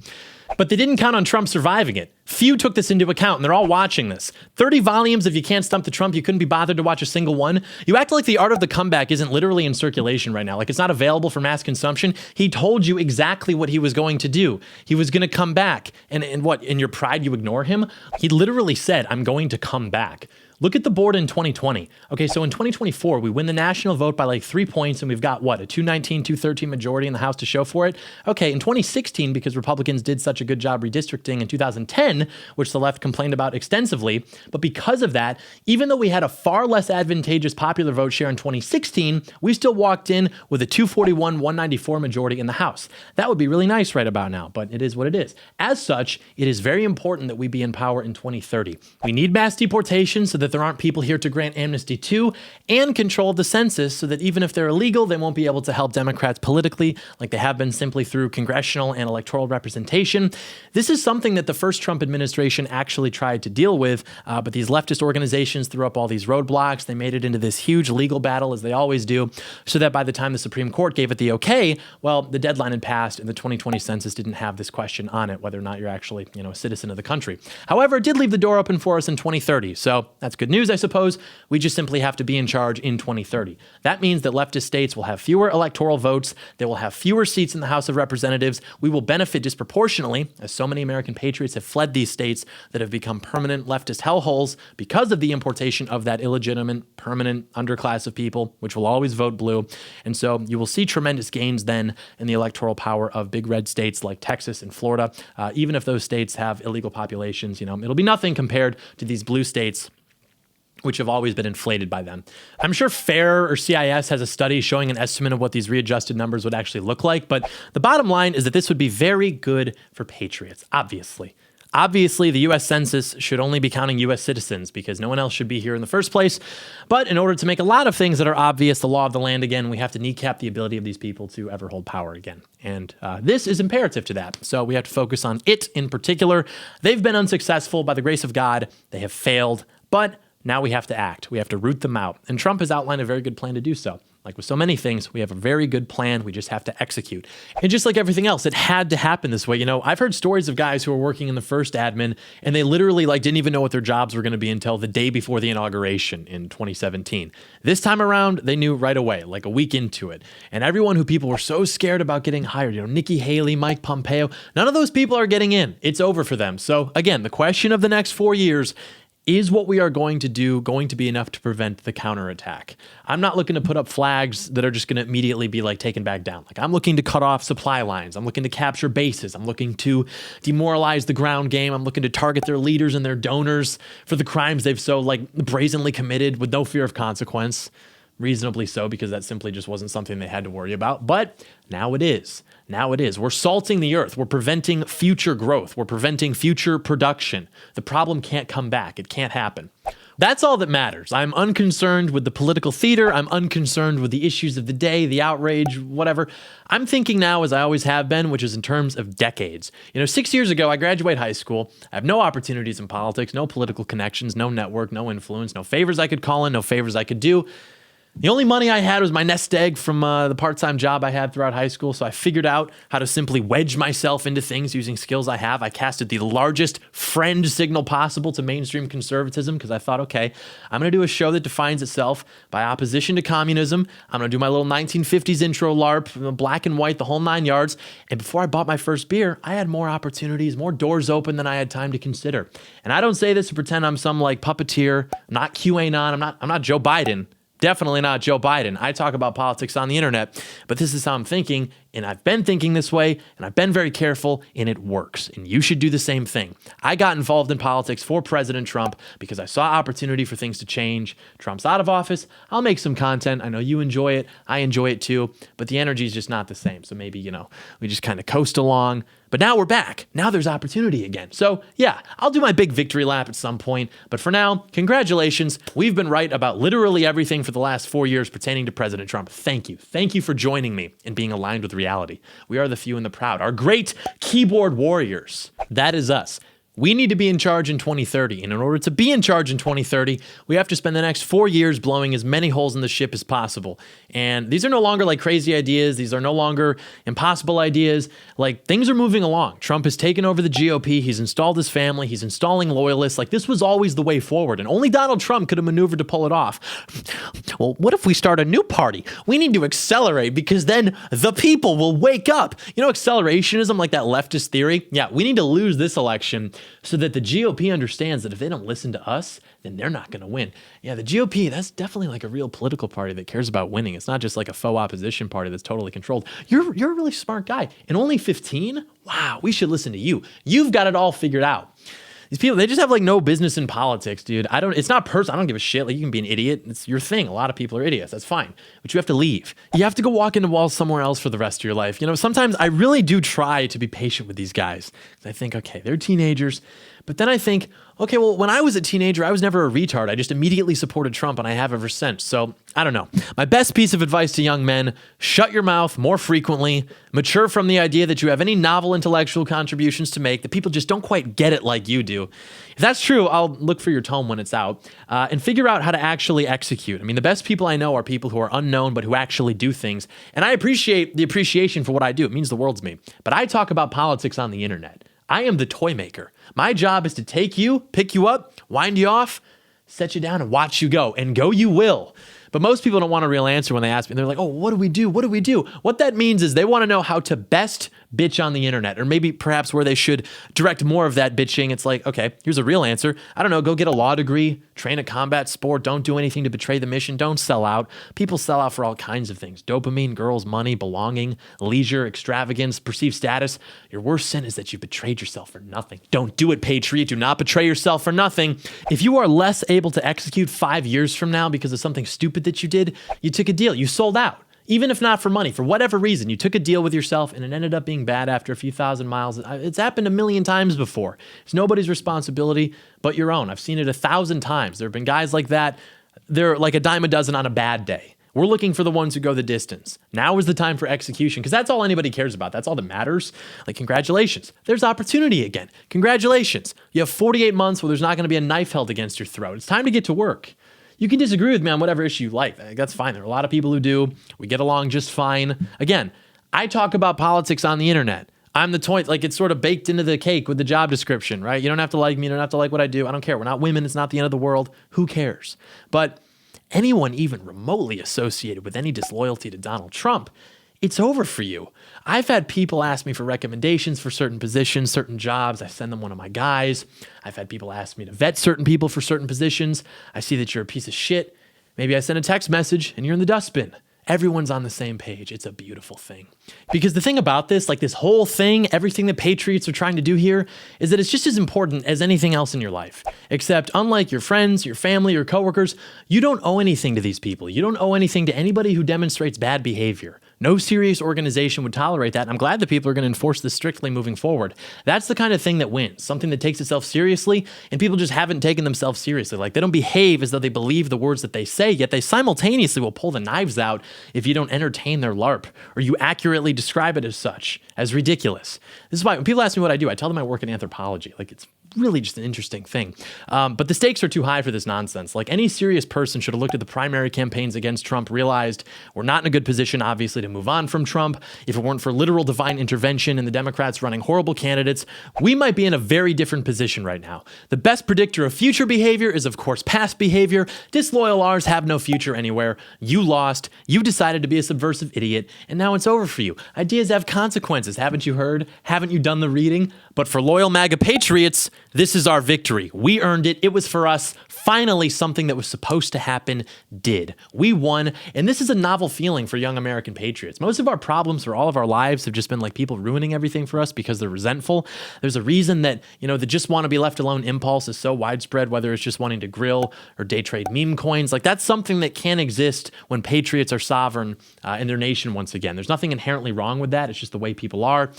But they didn't count on Trump surviving it. Few took this into account, and they're all watching this. 30 volumes, if you can't stump the Trump, you couldn't be bothered to watch a single one. You act like the art of the comeback isn't literally in circulation right now, like it's not available for mass consumption. He told you exactly what he was going to do. He was going to come back, and what, in your pride you ignore him? He literally said, I'm going to come back. Look at the board in 2020. Okay, so in 2024, we win the national vote by like 3 points, and we've got, what, a 219, 213 majority in the House to show for it? Okay, in 2016, because Republicans did such a good job redistricting in 2010, which the left complained about extensively, but because of that, even though we had a far less advantageous popular vote share in 2016, we still walked in with a 241, 194 majority in the House. That would be really nice right about now, but it is what it is. As such, it is very important that we be in power in 2030. We need mass deportation so that there aren't people here to grant amnesty to, and control the census so that even if they're illegal, they won't be able to help Democrats politically like they have been simply through congressional and electoral representation. This is something that the first Trump administration actually tried to deal with, but these leftist organizations threw up all these roadblocks. They made it into this huge legal battle, as they always do, so that by the time the Supreme Court gave it the okay, well, the deadline had passed and the 2020 census didn't have this question on it, whether or not you're actually, a citizen of the country. However, it did leave the door open for us in 2030, so that's good news, I suppose. We just simply have to be in charge in 2030. That means that leftist states will have fewer electoral votes. They will have fewer seats in the House of Representatives. We will benefit disproportionately, as so many American patriots have fled these states that have become permanent leftist hellholes because of the importation of that illegitimate, permanent underclass of people, which will always vote blue. And so you will see tremendous gains then in the electoral power of big red states like Texas and Florida. Even if those states have illegal populations, it'll be nothing compared to these blue states, which have always been inflated by them. I'm sure FAIR or CIS has a study showing an estimate of what these readjusted numbers would actually look like, but the bottom line is that this would be very good for patriots, obviously. Obviously, the U.S. Census should only be counting U.S. citizens because no one else should be here in the first place. But in order to make a lot of things that are obvious the law of the land again, we have to kneecap the ability of these people to ever hold power again. And this is imperative to that. So we have to focus on it in particular. They've been unsuccessful by the grace of God. They have failed, but now we have to act. We have to root them out. And Trump has outlined a very good plan to do so. Like with so many things, we have a very good plan. We just have to execute. And just like everything else, it had to happen this way. I've heard stories of guys who were working in the first admin and they literally didn't even know what their jobs were going to be until the day before the inauguration in 2017. This time around, they knew right away, like a week into it. And everyone who people were so scared about getting hired, Nikki Haley, Mike Pompeo, none of those people are getting in. It's over for them. So again, the question of the next 4 years, is what we are going to do going to be enough to prevent the counterattack? I'm not looking to put up flags that are just going to immediately be taken back down. I'm looking to cut off supply lines. I'm looking to capture bases. I'm looking to demoralize the ground game. I'm looking to target their leaders and their donors for the crimes they've so brazenly committed with no fear of consequence. Reasonably so, because that simply just wasn't something they had to worry about. But now it is. Now it is. We're salting the earth. We're preventing future growth. We're preventing future production. The problem can't come back. It can't happen. That's all that matters. I'm unconcerned with the political theater. I'm unconcerned with the issues of the day, the outrage, whatever. I'm thinking now, as I always have been, which is in terms of decades. 6 years ago, I graduated high school. I have no opportunities in politics, no political connections, no network, no influence, no favors I could call in, no favors I could do. The only money I had was my nest egg from the part-time job I had throughout high school, so I figured out how to simply wedge myself into things using skills I have. I casted the largest friend signal possible to mainstream conservatism because I thought, okay, I'm going to do a show that defines itself by opposition to communism. I'm going to do my little 1950s intro LARP, black and white, the whole 9 yards. And before I bought my first beer, I had more opportunities, more doors open than I had time to consider. And I don't say this to pretend I'm some puppeteer, not QAnon. I'm not Joe Biden. Definitely not Joe Biden. I talk about politics on the internet, but this is how I'm thinking, and I've been thinking this way, and I've been very careful, and it works. And you should do the same thing. I got involved in politics for President Trump because I saw opportunity for things to change. Trump's out of office. I'll make some content. I know you enjoy it. I enjoy it too, but the energy is just not the same. So maybe, we just kind of coast along. But now we're back. Now there's opportunity again. So yeah, I'll do my big victory lap at some point. But for now, congratulations. We've been right about literally everything for the last 4 years pertaining to President Trump. Thank you. Thank you for joining me and being aligned with reality. We are the few and the proud, our great keyboard warriors. That is us. We need to be in charge in 2030. And in order to be in charge in 2030, we have to spend the next 4 years blowing as many holes in the ship as possible. And these are no longer like crazy ideas. These are no longer impossible ideas. Like, things are moving along. Trump has taken over the GOP. He's installed his family. He's installing loyalists. Like, this was always the way forward. And only Donald Trump could have maneuvered to pull it off. Well, what if we start a new party? We need to accelerate because then the people will wake up. You know, accelerationism, like that leftist theory? Yeah, we need to lose this election so that the GOP understands that if they don't listen to us, then they're not going to win. Yeah, the GOP, that's definitely like a real political party that cares about winning. It's not just like a faux opposition party that's totally controlled. You're a really smart guy. And only 15? Wow, we should listen to you. You've got it all figured out. These people, they just have like no business in politics, dude. It's not personal. I don't give a shit. Like, you can be an idiot. It's your thing. A lot of people are idiots. That's fine. But you have to leave. You have to go walk into walls somewhere else for the rest of your life. You know, sometimes I really do try to be patient with these guys. I think, okay, they're teenagers. But then I think, okay, well, when I was a teenager, I was never a retard. I just immediately supported Trump, and I have ever since. So I don't know. My best piece of advice to young men: shut your mouth more frequently, mature from the idea that you have any novel intellectual contributions to make, that people just don't quite get it like you do. If that's true, I'll look for your tome when it's out, and figure out how to actually execute. I mean, the best people I know are people who are unknown, but who actually do things. And I appreciate the appreciation for what I do. It means the world to me. But I talk about politics on the internet. I am the toy maker. My job is to take you, pick you up, wind you off, set you down, and watch you go. And go you will. But most people don't want a real answer when they ask me. They're like, oh, what do we do? What do we do? What that means is they want to know how to best bitch on the internet, or maybe perhaps where they should direct more of that bitching. It's like, okay, here's a real answer. I don't know, go get a law degree, train a combat sport, don't do anything to betray the mission, don't sell out. People sell out for all kinds of things: dopamine, girls, money, belonging, leisure, extravagance, perceived status. Your worst sin is that you betrayed yourself for nothing. Don't do it, Patriot. Do not betray yourself for nothing. If you are less able to execute 5 years from now because of something stupid that you did, you took a deal, you sold out. Even if not for money, for whatever reason, you took a deal with yourself and it ended up being bad after a few thousand miles. It's happened a million times before. It's nobody's responsibility but your own. I've seen it 1,000 times. There have been guys like that. They're like a dime a dozen on a bad day. We're looking for the ones who go the distance. Now is the time for execution, because that's all anybody cares about. That's all that matters. Like, congratulations. There's opportunity again. Congratulations. You have 48 months where there's not going to be a knife held against your throat. It's time to get to work. You can disagree with me on whatever issue you like. That's fine. There are a lot of people who do. We get along just fine. Again, I talk about politics on the internet. I'm the toy, like, it's sort of baked into the cake with the job description, right? You don't have to like me. You don't have to like what I do. I don't care. We're not women. It's not the end of the world. Who cares? But anyone even remotely associated with any disloyalty to Donald Trump, it's over for you. I've had people ask me for recommendations for certain positions, certain jobs. I send them one of my guys. I've had people ask me to vet certain people for certain positions. I see that you're a piece of shit. Maybe I send a text message and you're in the dustbin. Everyone's on the same page. It's a beautiful thing. Because the thing about this, like this whole thing, everything that Patriots are trying to do here, is that it's just as important as anything else in your life. Except, unlike your friends, your family, your coworkers, you don't owe anything to these people. You don't owe anything to anybody who demonstrates bad behavior. No serious organization would tolerate that, and I'm glad that people are going to enforce this strictly moving forward. That's the kind of thing that wins, something that takes itself seriously, and people just haven't taken themselves seriously. Like, they don't behave as though they believe the words that they say, yet they simultaneously will pull the knives out if you don't entertain their LARP, or you accurately describe it as such, as ridiculous. This is why when people ask me what I do, I tell them I work in anthropology. Like, it's really just an interesting thing. But the stakes are too high for this nonsense. Like, any serious person should have looked at the primary campaigns against Trump, realized we're not in a good position, obviously, to move on from Trump. If it weren't for literal divine intervention and the Democrats running horrible candidates, we might be in a very different position right now. The best predictor of future behavior is, of course, past behavior. Disloyal R's have no future anywhere. You lost. You decided to be a subversive idiot, and now it's over for you. Ideas have consequences. Haven't you heard? Haven't you done the reading? But for loyal MAGA patriots, this is our victory. We earned it. It was for us. Finally, something that was supposed to happen did. We won, and this is a novel feeling for young American patriots. Most of our problems for all of our lives have just been like people ruining everything for us because they're resentful. There's a reason that, the just want to be left alone impulse is so widespread, whether it's just wanting to grill or day trade meme coins. Like, that's something that can exist when patriots are sovereign in their nation once again. There's nothing inherently wrong with that. It's just the way people are.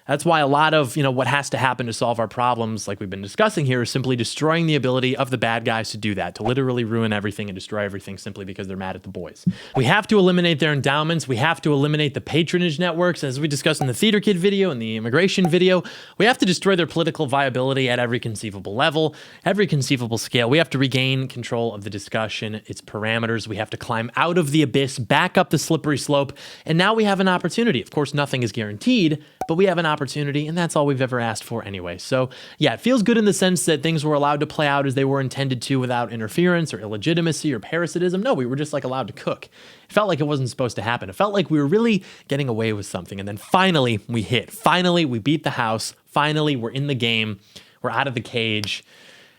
That's why a lot of, what has to happen to solve our problems, like we've been discussing here, is simply destroying the ability of the bad guys to do that, to literally ruin everything and destroy everything simply because they're mad at the boys. We have to eliminate their endowments. We have to eliminate the patronage networks, as we discussed in the Theater Kid video and the immigration video. We have to destroy their political viability at every conceivable level, every conceivable scale. We have to regain control of the discussion, its parameters. We have to climb out of the abyss, back up the slippery slope, and now we have an opportunity. Of course, nothing is guaranteed, but we have an opportunity, and that's all we've ever asked for anyway. So yeah, it feels good in the sense that things were allowed to play out as they were intended to without interference or illegitimacy or parasitism. No, we were just allowed to cook. It felt like it wasn't supposed to happen. It felt like we were really getting away with something. And then finally we hit. Finally, we beat the house. Finally, we're in the game. We're out of the cage.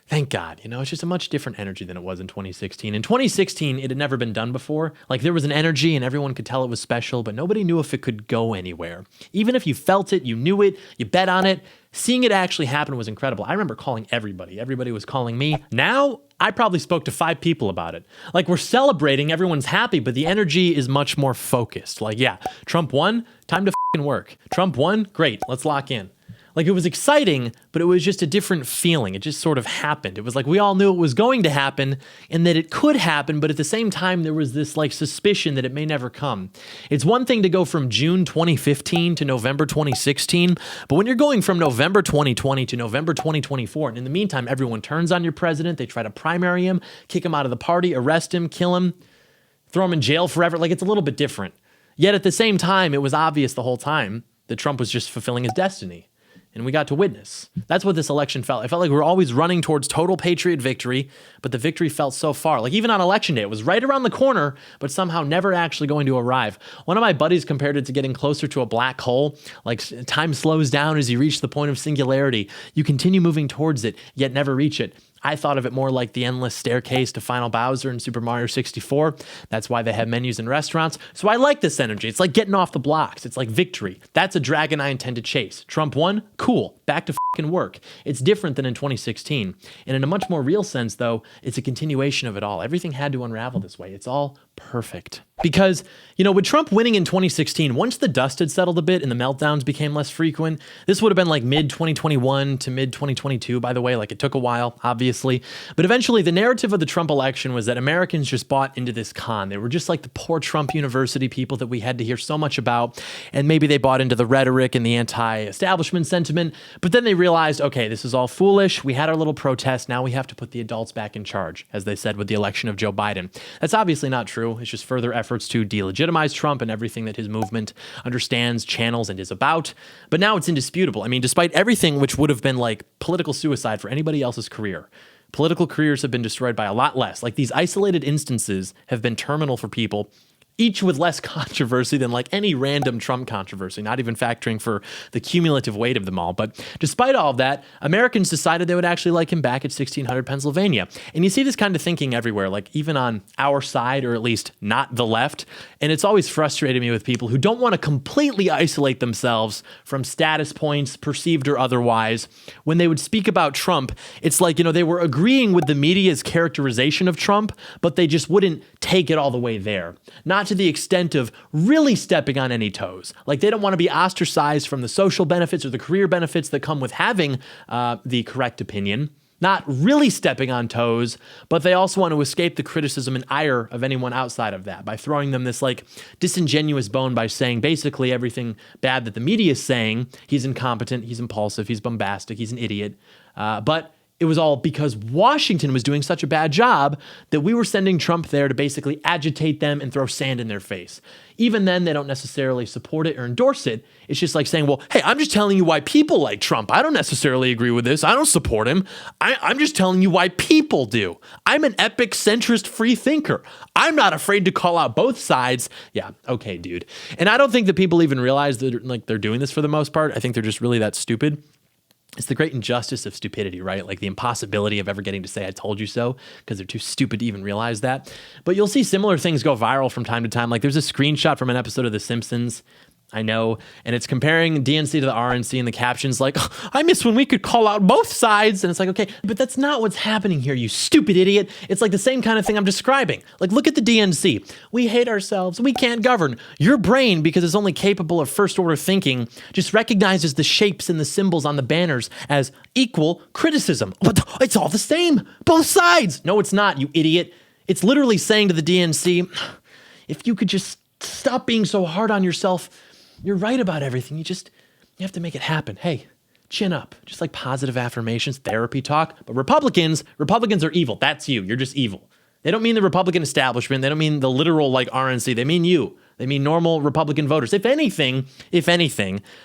Thank God. It's just a much different energy than it was in 2016. In 2016, it had never been done before. Like, there was an energy and everyone could tell it was special, but nobody knew if it could go anywhere. Even if you felt it, you knew it, you bet on it, seeing it actually happen was incredible. I remember calling everybody. Everybody was calling me. Now, I probably spoke to 5 people about it. Like, we're celebrating, everyone's happy, but the energy is much more focused. Like, yeah, Trump won, time to fucking work. Trump won, great, let's lock in. Like, it was exciting, but it was just a different feeling. It just sort of happened. It was like we all knew it was going to happen and that it could happen, but at the same time, there was this suspicion that it may never come. It's one thing to go from June 2015 to November 2016, but when you're going from November 2020 to November 2024, and in the meantime, everyone turns on your president, they try to primary him, kick him out of the party, arrest him, kill him, throw him in jail forever, it's a little bit different. Yet at the same time, it was obvious the whole time that Trump was just fulfilling his destiny. And we got to witness. That's what this election felt. It felt like we were always running towards total Patriot victory, but the victory felt so far. Like, even on election day, it was right around the corner, but somehow never actually going to arrive. One of my buddies compared it to getting closer to a black hole. Like, time slows down as you reach the point of singularity. You continue moving towards it, yet never reach it. I thought of it more like the endless staircase to Final Bowser in Super Mario 64. That's why they have menus in restaurants. So I like this energy. It's like getting off the blocks. It's like victory. That's a dragon I intend to chase. Trump won? Cool. Back to fucking work. It's different than in 2016. And in a much more real sense, though, it's a continuation of it all. Everything had to unravel this way. It's all perfect. Because, with Trump winning in 2016, once the dust had settled a bit and the meltdowns became less frequent, this would have been like mid-2021 to mid-2022, by the way. It took a while, obviously. But eventually, the narrative of the Trump election was that Americans just bought into this con. They were just like the poor Trump University people that we had to hear so much about. And maybe they bought into the rhetoric and the anti-establishment sentiment. But then they realized, okay, this is all foolish. We had our little protest. Now we have to put the adults back in charge, as they said with the election of Joe Biden. That's obviously not true. It's just further efforts to delegitimize Trump and everything that his movement understands, channels, and is about. But now it's indisputable. I mean, despite everything which would have been like political suicide for anybody else's career, political careers have been destroyed by a lot less. Like, these isolated instances have been terminal for people, each with less controversy than any random Trump controversy, not even factoring for the cumulative weight of them all. But despite all of that, Americans decided they would actually like him back at 1600 Pennsylvania. And you see this kind of thinking everywhere, even on our side, or at least not the left. And it's always frustrated me with people who don't want to completely isolate themselves from status points, perceived or otherwise. When they would speak about Trump, it's like, they were agreeing with the media's characterization of Trump, but they just wouldn't take it all the way there. Not to the extent of really stepping on any toes. They don't want to be ostracized from the social benefits or the career benefits that come with having the correct opinion. Not really stepping on toes, but they also want to escape the criticism and ire of anyone outside of that by throwing them this disingenuous bone by saying basically everything bad that the media is saying. He's incompetent, he's impulsive, he's bombastic, he's an idiot. But it was all because Washington was doing such a bad job that we were sending Trump there to basically agitate them and throw sand in their face. Even then, they don't necessarily support it or endorse it. It's just like saying, well, hey, I'm just telling you why people like Trump. I don't necessarily agree with this. I don't support him. I'm just telling you why people do. I'm an epic centrist free thinker. I'm not afraid to call out both sides. Yeah, okay, dude. And I don't think that people even realize that they're doing this for the most part. I think they're just really that stupid. It's the great injustice of stupidity, right? The impossibility of ever getting to say, I told you so, because they're too stupid to even realize that. But you'll see similar things go viral from time to time. There's a screenshot from an episode of The Simpsons. I know. And it's comparing DNC to the RNC, and the caption's like, "Oh, I miss when we could call out both sides." And it's like, okay, but that's not what's happening here, you stupid idiot. It's like the same kind of thing I'm describing. Like, look at the DNC. We hate ourselves. We can't govern. Your brain, because it's only capable of first order thinking, just recognizes the shapes and the symbols on the banners as equal criticism. But it's all the same. Both sides. No, it's not, you idiot. It's literally saying to the DNC, if you could just stop being so hard on yourself, you're right about everything. You have to make it happen. Hey, chin up. Just like positive affirmations, therapy talk. But Republicans are evil. That's you. You're just evil. They don't mean the Republican establishment. They don't mean the literal like RNC. They mean you. They mean normal Republican voters. If anything,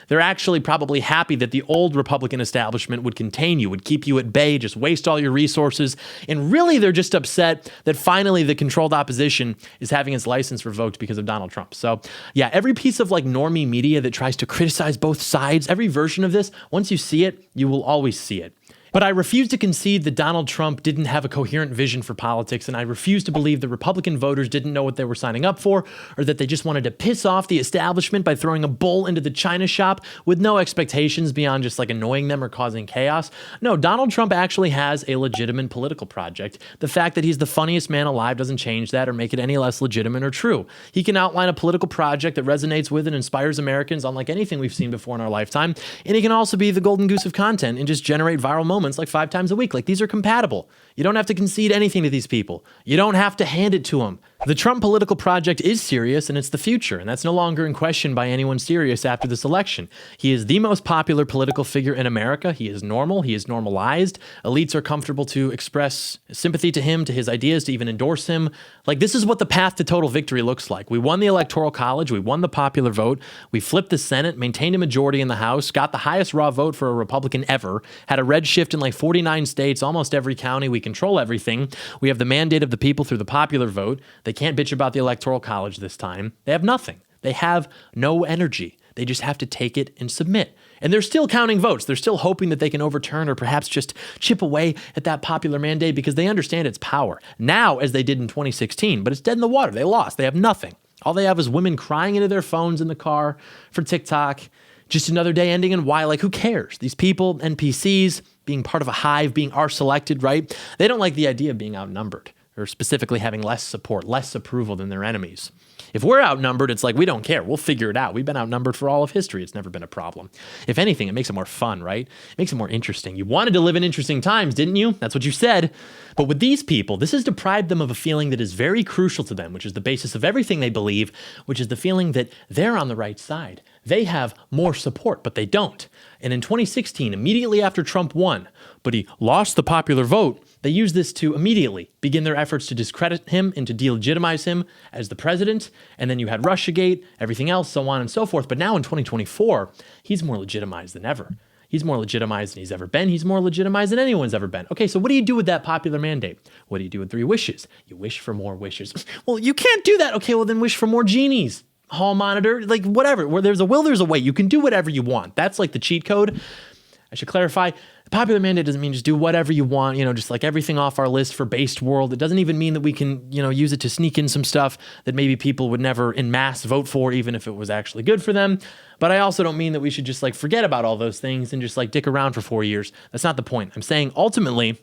they're actually probably happy that the old Republican establishment would contain you, would keep you at bay, just waste all your resources. And really, they're just upset that finally the controlled opposition is having its license revoked because of Donald Trump. So yeah, every piece of like normie media that tries to criticize both sides, every version of this, once you see it, you will always see it. But I refuse to concede that Donald Trump didn't have a coherent vision for politics, and I refuse to believe that Republican voters didn't know what they were signing up for, or that they just wanted to piss off the establishment by throwing a bull into the china shop with no expectations beyond just like annoying them or causing chaos. No, Donald Trump actually has a legitimate political project. The fact that he's the funniest man alive doesn't change that or make it any less legitimate or true. He can outline a political project that resonates with and inspires Americans unlike anything we've seen before in our lifetime, and he can also be the golden goose of content and just generate viral moments like 5 times a week. Like, these are compatible. You don't have to concede anything to these people. You don't have to hand it to them. The Trump political project is serious, and it's the future, and that's no longer in question by anyone serious after this election. He is the most popular political figure in America. He is normal. He is normalized. Elites are comfortable to express sympathy to him, to his ideas, to even endorse him. Like, this is what the path to total victory looks like. We won the Electoral College. We won the popular vote. We flipped the Senate, maintained a majority in the House, got the highest raw vote for a Republican ever, had a red shift in like 49 states, almost every county. We control everything. We have the mandate of the people through the popular vote. They can't bitch about the Electoral College this time. They have nothing. They have no energy. They just have to take it and submit. And they're still counting votes. They're still hoping that they can overturn or perhaps just chip away at that popular mandate because they understand its power now, as they did in 2016. But it's dead in the water. They lost. They have nothing. All they have is women crying into their phones in the car for TikTok. Just another day ending in Y. Like, who cares? These people, NPCs, being part of a hive, being R-selected, right? They don't like the idea of being outnumbered, or specifically having less support, less approval than their enemies. If we're outnumbered, it's like, we don't care. We'll figure it out. We've been outnumbered for all of history. It's never been a problem. If anything, it makes it more fun, right? It makes it more interesting. You wanted to live in interesting times, didn't you? That's what you said. But with these people, this has deprived them of a feeling that is very crucial to them, which is the basis of everything they believe, which is the feeling that they're on the right side. They have more support, but they don't. And in 2016, immediately after Trump won, but he lost the popular vote, they used this to immediately begin their efforts to discredit him and to delegitimize him as the president. And then you had Russiagate, everything else, so on and so forth. But now in 2024, he's more legitimized than ever. He's more legitimized than he's ever been. He's more legitimized than anyone's ever been. Okay, so what do you do with that popular mandate? What do you do with 3 wishes? You wish for more wishes. Well, you can't do that. Okay, well then wish for more genies. Hall monitor, like whatever. Where there's a will, there's a way. You can do whatever you want. That's like the cheat code. I should clarify, the popular mandate doesn't mean just do whatever you want, just like everything off our list for based world. It doesn't even mean that we can, use it to sneak in some stuff that maybe people would never en masse vote for, even if it was actually good for them. But I also don't mean that we should just like forget about all those things and just like dick around for 4 years. That's not the point. I'm saying ultimately,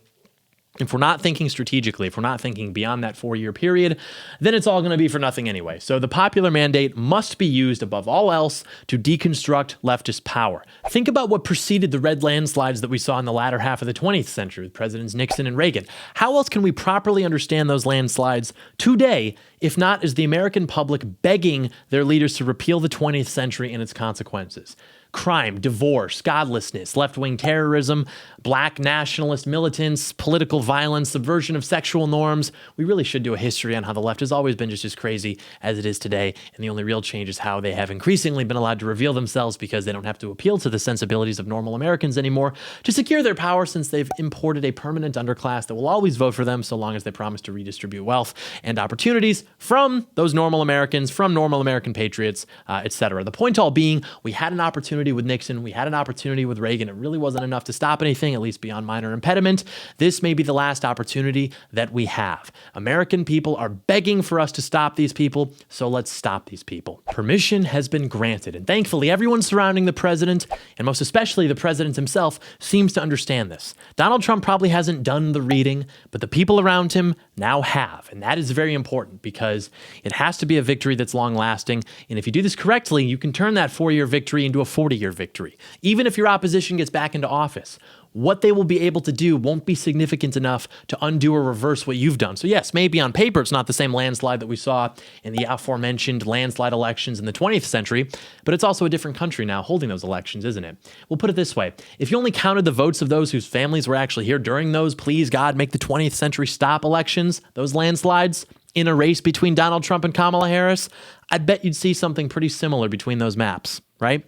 if we're not thinking strategically, if we're not thinking beyond that 4-year period, then it's all going to be for nothing anyway. So the popular mandate must be used above all else to deconstruct leftist power. Think about what preceded the red landslides that we saw in the latter half of the 20th century with Presidents Nixon and Reagan. How else can we properly understand those landslides today, if not as the American public begging their leaders to repeal the 20th century and its consequences? Crime, divorce, godlessness, left-wing terrorism, black nationalist militants, political violence, subversion of sexual norms. We really should do a history on how the left has always been just as crazy as it is today, and the only real change is how they have increasingly been allowed to reveal themselves because they don't have to appeal to the sensibilities of normal Americans anymore to secure their power, since they've imported a permanent underclass that will always vote for them so long as they promise to redistribute wealth and opportunities from those normal Americans, from normal American patriots, etc. The point all being, we had an opportunity with Nixon, we had an opportunity with Reagan. It really wasn't enough to stop anything, at least beyond minor impediment. This may be the last opportunity that we have. American people are begging for us to stop these people, so let's stop these people. Permission has been granted, and thankfully everyone surrounding the president, and most especially the president himself, seems to understand this. Donald Trump probably hasn't done the reading, but the people around him now have, and that is very important because it has to be a victory that's long-lasting, and if you do this correctly, you can turn that 4-year victory into a 40-year victory, even if your opposition gets back into office. What they will be able to do won't be significant enough to undo or reverse what you've done. So yes, maybe on paper it's not the same landslide that we saw in the aforementioned landslide elections in the 20th century, but it's also a different country now holding those elections, isn't it? We'll put it this way. If you only counted the votes of those whose families were actually here during those, please God, make the 20th century stop elections, those landslides, in a race between Donald Trump and Kamala Harris, I'd bet you'd see something pretty similar between those maps, right?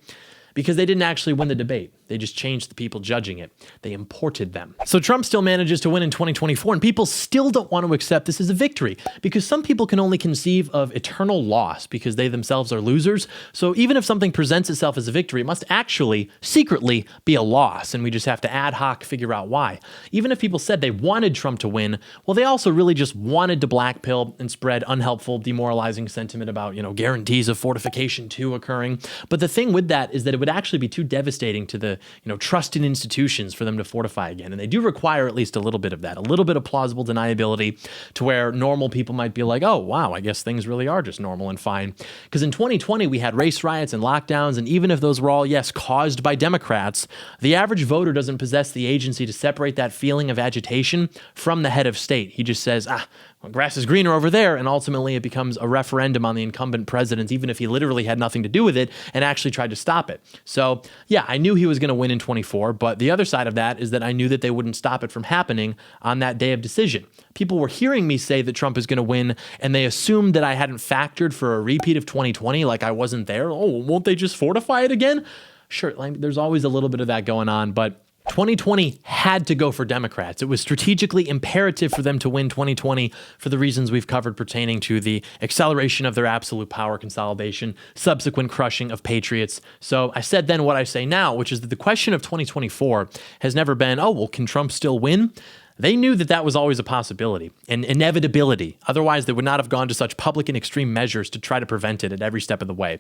Because they didn't actually win the debate. They just changed the people judging it. They imported them. So Trump still manages to win in 2024, and people still don't want to accept this as a victory because some people can only conceive of eternal loss because they themselves are losers. So even if something presents itself as a victory, it must actually secretly be a loss, and we just have to ad hoc figure out why. Even if people said they wanted Trump to win, well, they also really just wanted to blackpill and spread unhelpful, demoralizing sentiment about, guarantees of fortification 2 occurring. But the thing with that is that it would actually be too devastating to the trust in institutions for them to fortify again. And they do require at least a little bit of that, a little bit of plausible deniability to where normal people might be like, oh, wow, I guess things really are just normal and fine. Because in 2020, we had race riots and lockdowns, and even if those were all, yes, caused by Democrats, the average voter doesn't possess the agency to separate that feeling of agitation from the head of state. He just says, well, grass is greener over there, and ultimately it becomes a referendum on the incumbent president, even if he literally had nothing to do with it and actually tried to stop it. So, yeah, I knew he was going to win in 24, but the other side of that is that I knew that they wouldn't stop it from happening on that day of decision. People were hearing me say that Trump is going to win, and they assumed that I hadn't factored for a repeat of 2020, like I wasn't there. Oh, won't they just fortify it again? Sure, there's always a little bit of that going on, but 2020 had to go for Democrats. It was strategically imperative for them to win 2020 for the reasons we've covered pertaining to the acceleration of their absolute power consolidation, subsequent crushing of patriots. So I said then what I say now, which is that the question of 2024 has never been, oh, well, can Trump still win? They knew that that was always a possibility, an inevitability. Otherwise, they would not have gone to such public and extreme measures to try to prevent it at every step of the way.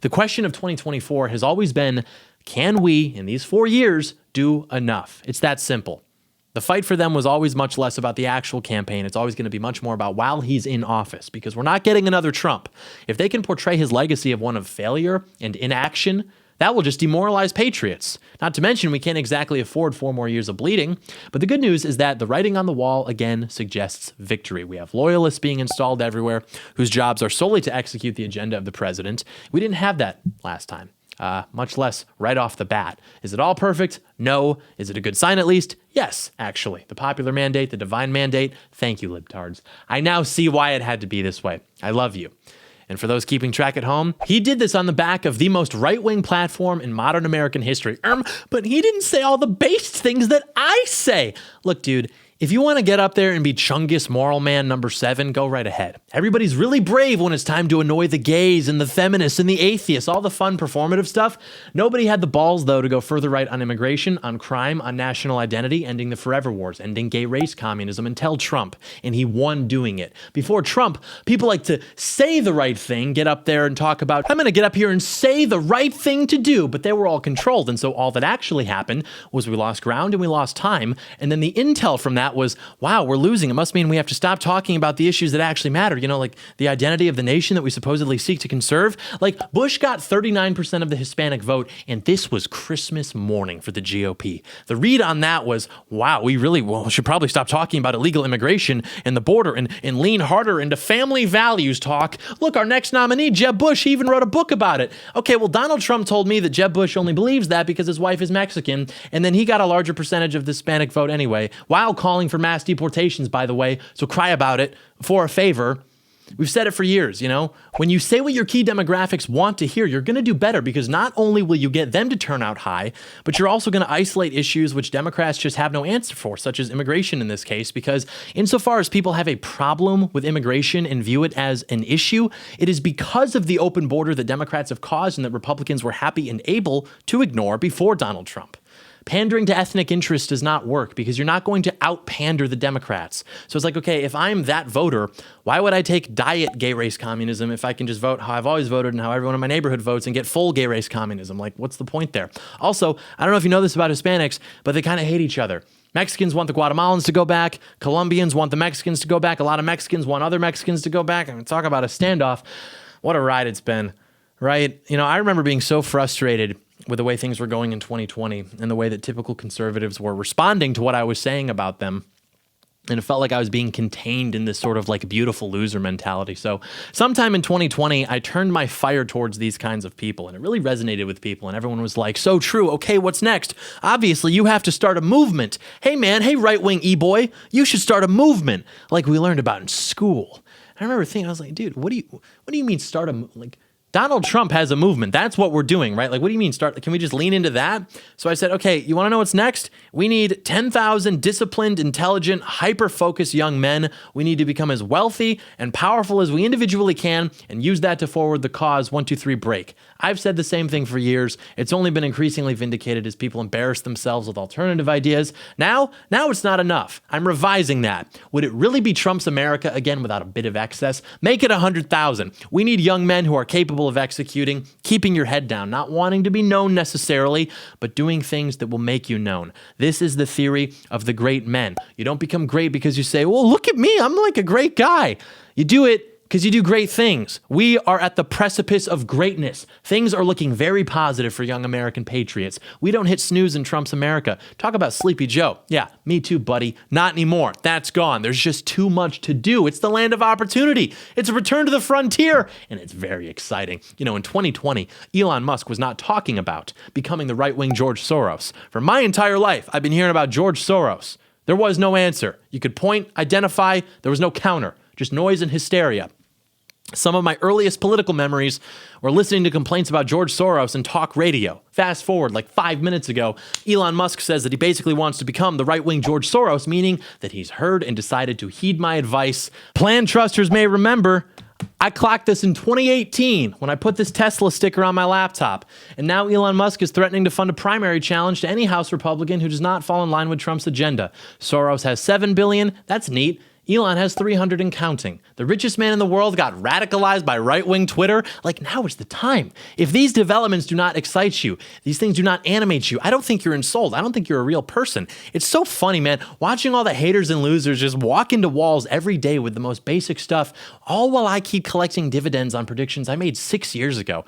The question of 2024 has always been, can we, in these 4 years, do enough? It's that simple. The fight for them was always much less about the actual campaign. It's always going to be much more about while he's in office, because we're not getting another Trump. If they can portray his legacy of one of failure and inaction, that will just demoralize patriots. Not to mention, we can't exactly afford 4 more years of bleeding. But the good news is that the writing on the wall, again, suggests victory. We have loyalists being installed everywhere whose jobs are solely to execute the agenda of the president. We didn't have that last time. Much less right off the bat. Is it all perfect? No. Is it a good sign at least? Yes, actually. The popular mandate, the divine mandate. Thank you, libtards. I now see why it had to be this way. I love you. And for those keeping track at home, he did this on the back of the most right-wing platform in modern American history. But he didn't say all the based things that I say. Look, dude, if you want to get up there and be Chungus Moral Man number 7, go right ahead. Everybody's really brave when it's time to annoy the gays and the feminists and the atheists, all the fun performative stuff. Nobody had the balls, though, to go further right on immigration, on crime, on national identity, ending the forever wars, ending gay race communism until Trump, and he won doing it. Before Trump, people like to say the right thing, get up there and talk about, I'm going to get up here and say the right thing to do, but they were all controlled, and so all that actually happened was we lost ground and we lost time, and then the intel from that was, wow, we're losing. It must mean we have to stop talking about the issues that actually matter. Like the identity of the nation that we supposedly seek to conserve. Like Bush got 39% of the Hispanic vote, and this was Christmas morning for the GOP. The read on that was, wow, we really should probably stop talking about illegal immigration and the border and lean harder into family values talk. Look, our next nominee, Jeb Bush, he even wrote a book about it. Okay, well, Donald Trump told me that Jeb Bush only believes that because his wife is Mexican, and then he got a larger percentage of the Hispanic vote anyway, while calling for mass deportations, by the way, so cry about it for a favor. We've said it for years, When you say what your key demographics want to hear, you're going to do better because not only will you get them to turn out high, but you're also going to isolate issues which Democrats just have no answer for, such as immigration in this case, because insofar as people have a problem with immigration and view it as an issue, it is because of the open border that Democrats have caused and that Republicans were happy and able to ignore before Donald Trump. Pandering to ethnic interest does not work because you're not going to out-pander the Democrats. So it's like, okay, if I'm that voter, why would I take diet gay race communism if I can just vote how I've always voted and how everyone in my neighborhood votes and get full gay race communism? Like, what's the point there? Also, I don't know if you know this about Hispanics, but they kind of hate each other. Mexicans want the Guatemalans to go back. Colombians want the Mexicans to go back. A lot of Mexicans want other Mexicans to go back. I mean, talk about a standoff. What a ride it's been, right? I remember being so frustrated with the way things were going in 2020 and the way that typical conservatives were responding to what I was saying about them. And it felt like I was being contained in this sort of like beautiful loser mentality. So sometime in 2020, I turned my fire towards these kinds of people, and it really resonated with people. And everyone was like, so true. Okay, what's next? Obviously, you have to start a movement. Hey, man. Hey, right-wing e-boy. You should start a movement like we learned about in school. I remember thinking, I was like, dude, what do you mean start a like? Donald Trump has a movement. That's what we're doing, right? Like, what do you mean start? Can we just lean into that? So I said, okay, you want to know what's next? We need 10,000 disciplined, intelligent, hyper-focused young men. We need to become as wealthy and powerful as we individually can and use that to forward the cause. 1, 2, 3, break. I've said the same thing for years. It's only been increasingly vindicated as people embarrass themselves with alternative ideas. Now it's not enough. I'm revising that. Would it really be Trump's America again without a bit of excess? Make it 100,000. We need young men who are capable of executing, keeping your head down, not wanting to be known necessarily, but doing things that will make you known. This is the theory of the great men. You don't become great because you say, well, look at me, I'm like a great guy. You do it because you do great things. We are at the precipice of greatness. Things are looking very positive for young American patriots. We don't hit snooze in Trump's America. Talk about Sleepy Joe. Yeah, me too, buddy. Not anymore. That's gone. There's just too much to do. It's the land of opportunity. It's a return to the frontier, and it's very exciting. In 2020, Elon Musk was not talking about becoming the right-wing George Soros. For my entire life, I've been hearing about George Soros. There was no answer. You could point, identify, there was no counter, just noise and hysteria. Some of my earliest political memories were listening to complaints about George Soros in talk radio. Fast forward like 5 minutes ago, Elon Musk says that he basically wants to become the right-wing George Soros, meaning that he's heard and decided to heed my advice. Plan trusters may remember, I clocked this in 2018 when I put this Tesla sticker on my laptop. And now Elon Musk is threatening to fund a primary challenge to any House Republican who does not fall in line with Trump's agenda. Soros has $7 billion. That's neat. Elon has 300 and counting. The richest man in the world got radicalized by right-wing Twitter. Like, now is the time. If these developments do not excite you, these things do not animate you, I don't think you're ensouled. I don't think you're a real person. It's so funny, man, watching all the haters and losers just walk into walls every day with the most basic stuff, all while I keep collecting dividends on predictions I made 6 years ago.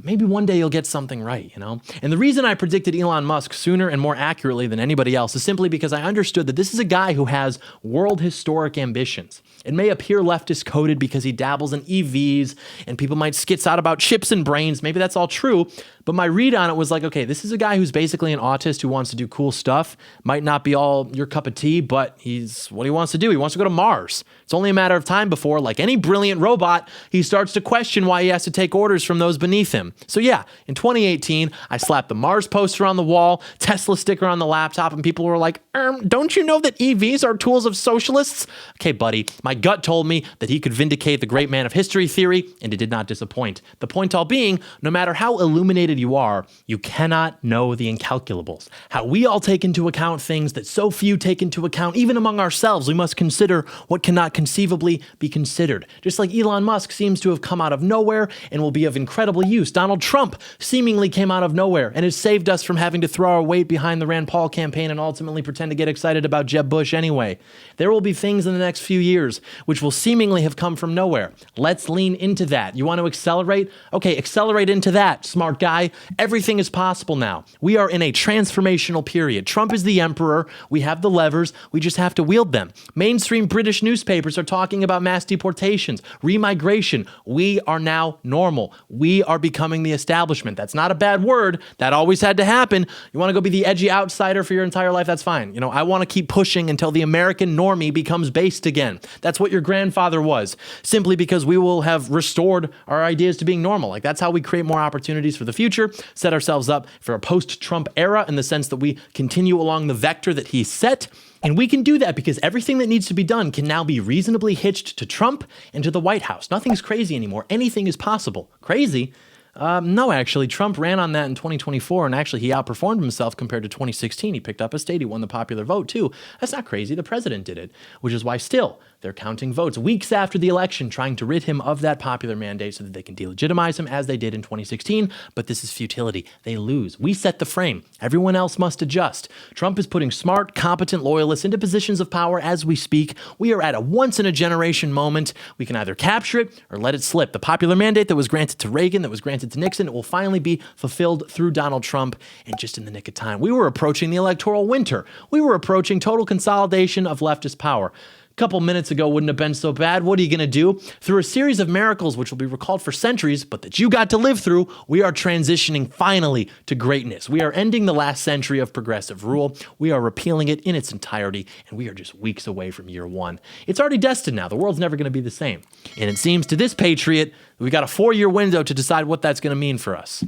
Maybe one day you'll get something right, And the reason I predicted Elon Musk sooner and more accurately than anybody else is simply because I understood that this is a guy who has world historic ambitions. It may appear leftist coded because he dabbles in EVs and people might skits out about chips and brains. Maybe that's all true. But my read on it was like, okay, this is a guy who's basically an autist who wants to do cool stuff. Might not be all your cup of tea, but he's what he wants to do. He wants to go to Mars. It's only a matter of time before, like any brilliant robot, he starts to question why he has to take orders from those beneath him. So yeah, in 2018, I slapped the Mars poster on the wall, Tesla sticker on the laptop, and people were like, don't you know that EVs are tools of socialists? Okay, buddy, my gut told me that he could vindicate the great man of history theory, and it did not disappoint. The point all being, no matter how illuminated you are, you cannot know the incalculables. How we all take into account things that so few take into account, even among ourselves. We must consider what cannot conceivably be considered. Just like Elon Musk seems to have come out of nowhere and will be of incredible use. Donald Trump seemingly came out of nowhere and has saved us from having to throw our weight behind the Rand Paul campaign and ultimately pretend to get excited about Jeb Bush anyway. There will be things in the next few years which will seemingly have come from nowhere. Let's lean into that. You want to accelerate? Okay, accelerate into that, smart guy. AI, everything is possible now. We are in a transformational period. Trump is the emperor. We have the levers. We just have to wield them. Mainstream British newspapers are talking about mass deportations, remigration. We are now normal. We are becoming the establishment. That's not a bad word. That always had to happen. You want to go be the edgy outsider for your entire life? That's fine. You know, I want to keep pushing until the American normie becomes based again. That's what your grandfather was, simply because we will have restored our ideas to being normal. Like, that's how we create more opportunities for the future, set ourselves up for a post-Trump era in the sense that we continue along the vector that he set. And we can do that because everything that needs to be done can now be reasonably hitched to Trump and to the White House. Nothing's crazy anymore. Anything is possible. Crazy? No, actually, Trump ran on that in 2024, and actually he outperformed himself compared to 2016. He picked up a state. He won the popular vote, too. That's not crazy. The president did it, which is why still they're counting votes weeks after the election, trying to rid him of that popular mandate so that they can delegitimize him as they did in 2016. But this is futility. They lose. We set the frame. Everyone else must adjust. Trump is putting smart, competent loyalists into positions of power as we speak. We are at a once-in-a-generation moment. We can either capture it or let it slip. The popular mandate that was granted to Reagan, that was granted to Nixon, it will finally be fulfilled through Donald Trump, and just in the nick of time. We were approaching the electoral winter. We were approaching total consolidation of leftist power. A couple minutes ago wouldn't have been so bad. What are you going to do? Through a series of miracles which will be recalled for centuries, but that you got to live through, we are transitioning finally to greatness. We are ending the last century of progressive rule. We are repealing it in its entirety, and we are just weeks away from year one. It's already destined now. The world's never going to be the same. And it seems to this patriot, we got a 4-year window to decide what that's going to mean for us.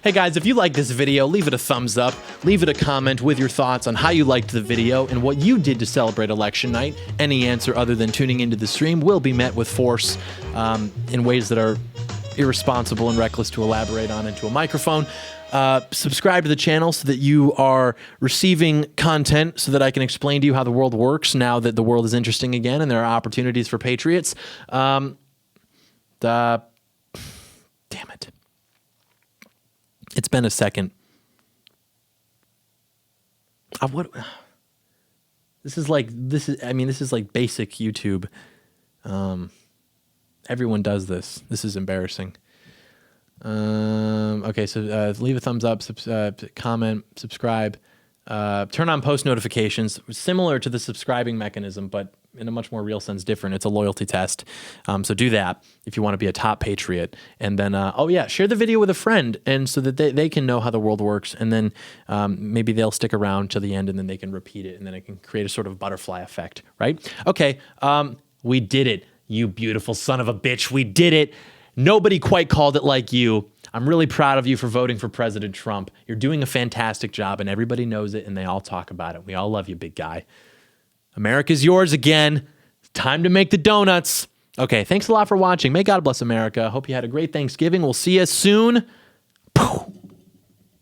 Hey guys, if you like this video, leave it a thumbs up, leave it a comment with your thoughts on how you liked the video and what you did to celebrate election night. Any answer other than tuning into the stream will be met with force in ways that are irresponsible and reckless to elaborate on into a microphone. Subscribe to the channel so that you are receiving content so that I can explain to you how the world works now that the world is interesting again and there are opportunities for patriots. Damn it. It's been a second. This is like basic YouTube. Everyone does this. This is embarrassing. Okay, so leave a thumbs up, comment, subscribe, turn on post notifications, similar to the subscribing mechanism, but in a much more real sense different. It's a loyalty test. So do that if you want to be a top patriot. And then, share the video with a friend and so that they can know how the world works. And then maybe they'll stick around to the end and then they can repeat it and then it can create a sort of butterfly effect, right? Okay, we did it, you beautiful son of a bitch. We did it. Nobody quite called it like you. I'm really proud of you for voting for President Trump. You're doing a fantastic job and everybody knows it and they all talk about it. We all love you, big guy. America's yours again. Time to make the donuts. Okay, thanks a lot for watching. May God bless America. Hope you had a great Thanksgiving. We'll see you soon.